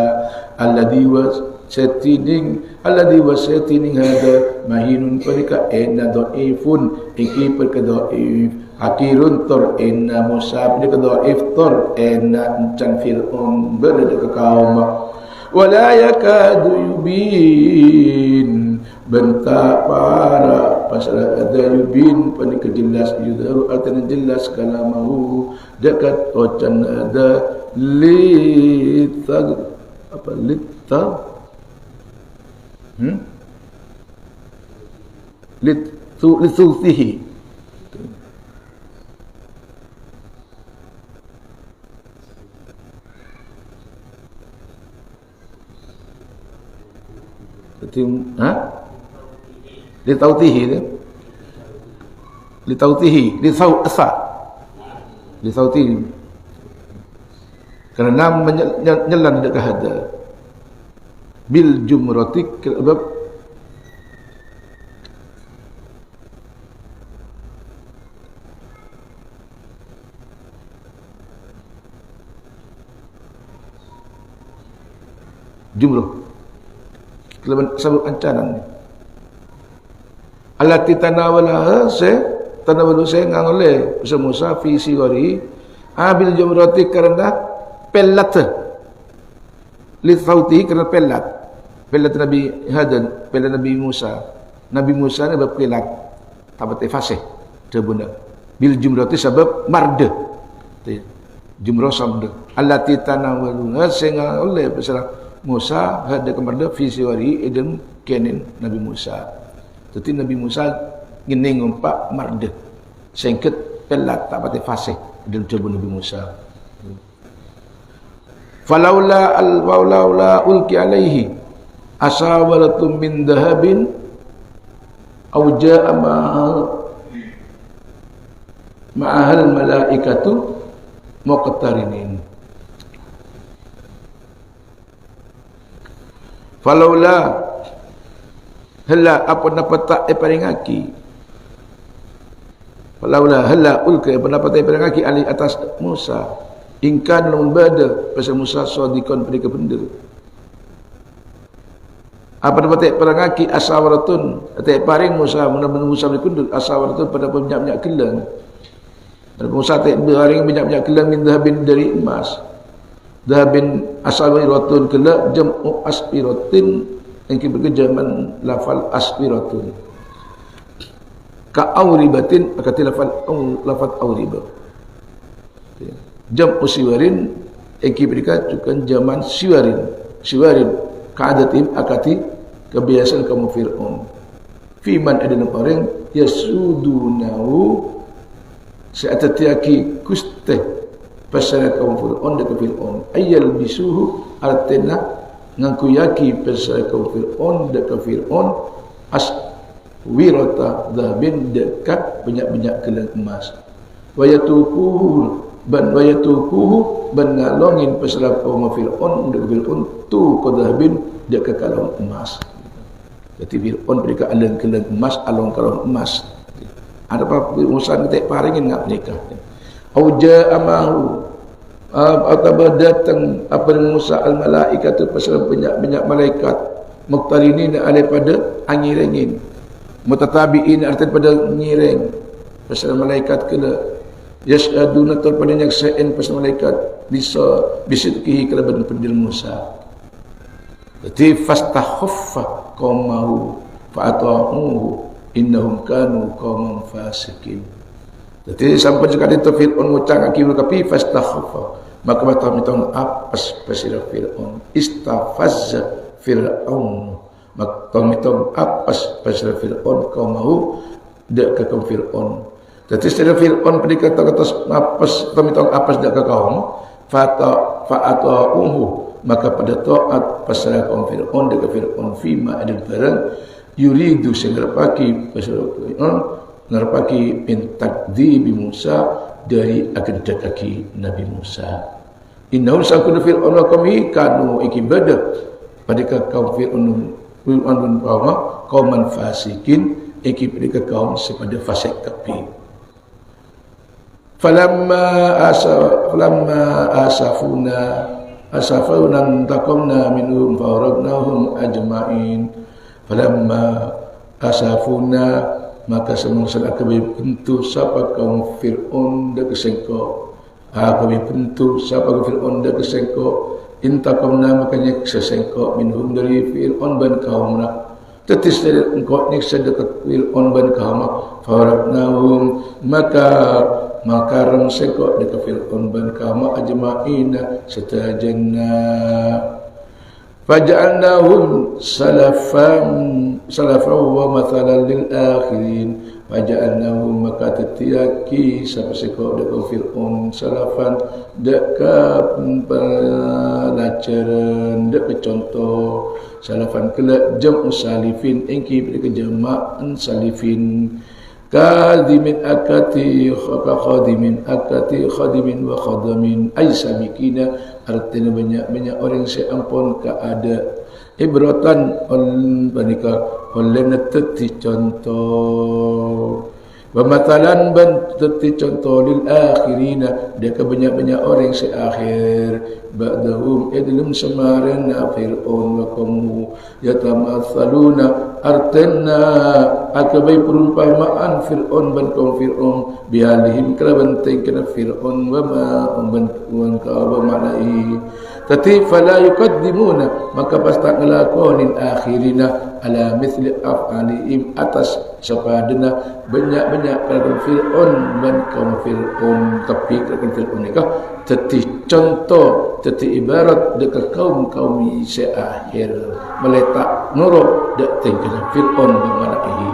alladzi was setining alladhi wasatining hada mahinun perika enna dhaifun iki perka dhaif akirun tor enna Musa perka dhaif tor enna can Fir'aun berada ke kaum wala yakadu yubin bentak para pasal ada yubin perka jelas yudharu artinya jelas kalamahu dekat ocan ada litag apa litag litsultihi Litautihi tu. Litautihi, litautihi. Kerana menyelan dekat hada. Bil jumrati sebab jumlah kelaban sabuk ancanan ni allati tanawalaha tanawalu ngangole Musa fi siwari abil jumrati kerana pelat li sauti kerana pelat Nabi Hadan pelat Nabi Musa ni berpelat tabat fasih terbunda bil jumrati sebab marde jumrah sabda allati tanawalu ngangole pasal Musa ada kepada visuari idem kenin Nabi Musa. Jadi Nabi Musa ngene ngumpak marde. Sengket pelat tak pati fasih dalam tubuh Nabi Musa. Falaula ulki alaihi asawaratum min dhahabin aw jaa ma'ahal malaikatu muqtarinin. Falaula hala apa dapat tak peringaki. Falaula hala ulka apa dapat peringaki ali atas Musa. Ingkan lamun bada pasal Musa sadiqan pada benda. Apa dapat peringaki asawaratun atai paring Musa mun Musa berkundul asawaratun pada banyak-banyak gelang. Dan Musa tak paring banyak-banyak gelang min dhahabin dari emas. Dhahabin asawiratun kala jam'u aspiratin yang berkejaman lafal aspiratun ka auribatin akati lafal auriba jam'u siwarin yang berkejaman zaman siwarin ka'adatim akati kebiasaan kaum Fir'aun fiman adalah orang yasudunahu seatatiaki kuste pasal kaum Fir'aun dekat Fir'aun ayal bisuhu artinya ngaku yaki pasal kaum Fir'aun dekat Fir'aun aswirata dhahabin dekat banyak-banyak gelang emas wayatukuhu ban ngalongin pasal kaum Fir'aun dekat Fir'aun tu kodhabin dekat kalung emas. Jadi Fir'aun mereka alung gelang emas alung kalung emas ada apa Musa ni tak paringin ngap nikah auja amahu atau datang apa Musa al-malaikat tu pasal banyak malaikat muqtarinin daripada angin mutatabiin artinya pada ngireng pasal malaikat kena yasaduna pada nyaksiin pasal malaikat bisa bisidkihi kelaban pendil Musa. Jadi fastahaffa qaumahu fa'ata'uhu innahum kanu qauman fasikin. Jadi sampai jika itu Fir'aun ngucang akibat kapi fastahaffa maka mata mitong apas pasir Fir'aun istafazza Fir'aun maka mitong apas pasir Fir'aun kau mau dak ke kaum Fir'aun. Jadi setelah Fir'aun pada kata-kata apas mitong apas dak ke kaum fa'ata'uhu maka pada taat pasal kaum Fir'aun dak ke Fir'aun fima adil barang yuridu sengerpaki pasal Fir'aun ngerpaki min takdzibi Musa dari akan kaki Nabi Musa. Innahum sakunu Fir'aun wa qaumihi kanu ikibada pada kaum Fir'aun kauman fasikin ikibada kaum sepada fasik kapi. Falamma asafuna taqamna minhum faradnahum ajma'in. Falamma asafuna maka semasa kami bentuk siapa kaum Fir'aun dak kesengkok kami bentuk siapa kaum Fir'aun dak kesengkok intakamna makanya kesengkok minhum dari Fir'aun ban kaumna tetis dari engkau nyiksa dekat Fir'aun ban kaum faraknahum maka ram sengkok dekat Fir'aun ban kaum ajma'ina setajanna faja'alnahum salafan wa mathalan lil akhirin Faja'alnahum maka tetiaki sampai sekok dekat Fir'aun salafan dekat pelajaran dekat contoh salafan kelak jam'u salifin engki pada jama'an salifin kadimin akati khadimin akati khadimin wa khadamin ay sabikina artinya banyak orang seampun keada ibratan panika oleh teti contoh Pematalan ban teti contoh lil akhirina dia kebanyak-banyak orang seakhir ba'dahum idlum samarana fir'aun wa qawmu yatamathaluna artanna akabai perumpamaan fir'aun ban kaum fir'aun bialihim kelaban tengkena fir'aun wa ma'un ka wa ma'nai tati fala yuqaddimuna maka pasti ngelakonin akhirina ala mithli af'alihim atas sepadana banyak-banyak kalau Fir'aun dan kaum Fir'aun tapi kalau Fir'aun nikah teti contoh teti ibarat dekat kaum seakhir meletak nurut dak tengkena Fir'aun bimanahi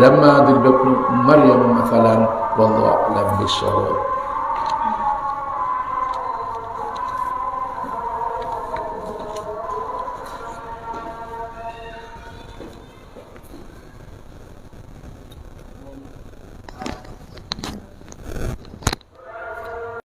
lamma diribnu Maryam mathalan wallahu a'lam bissawab.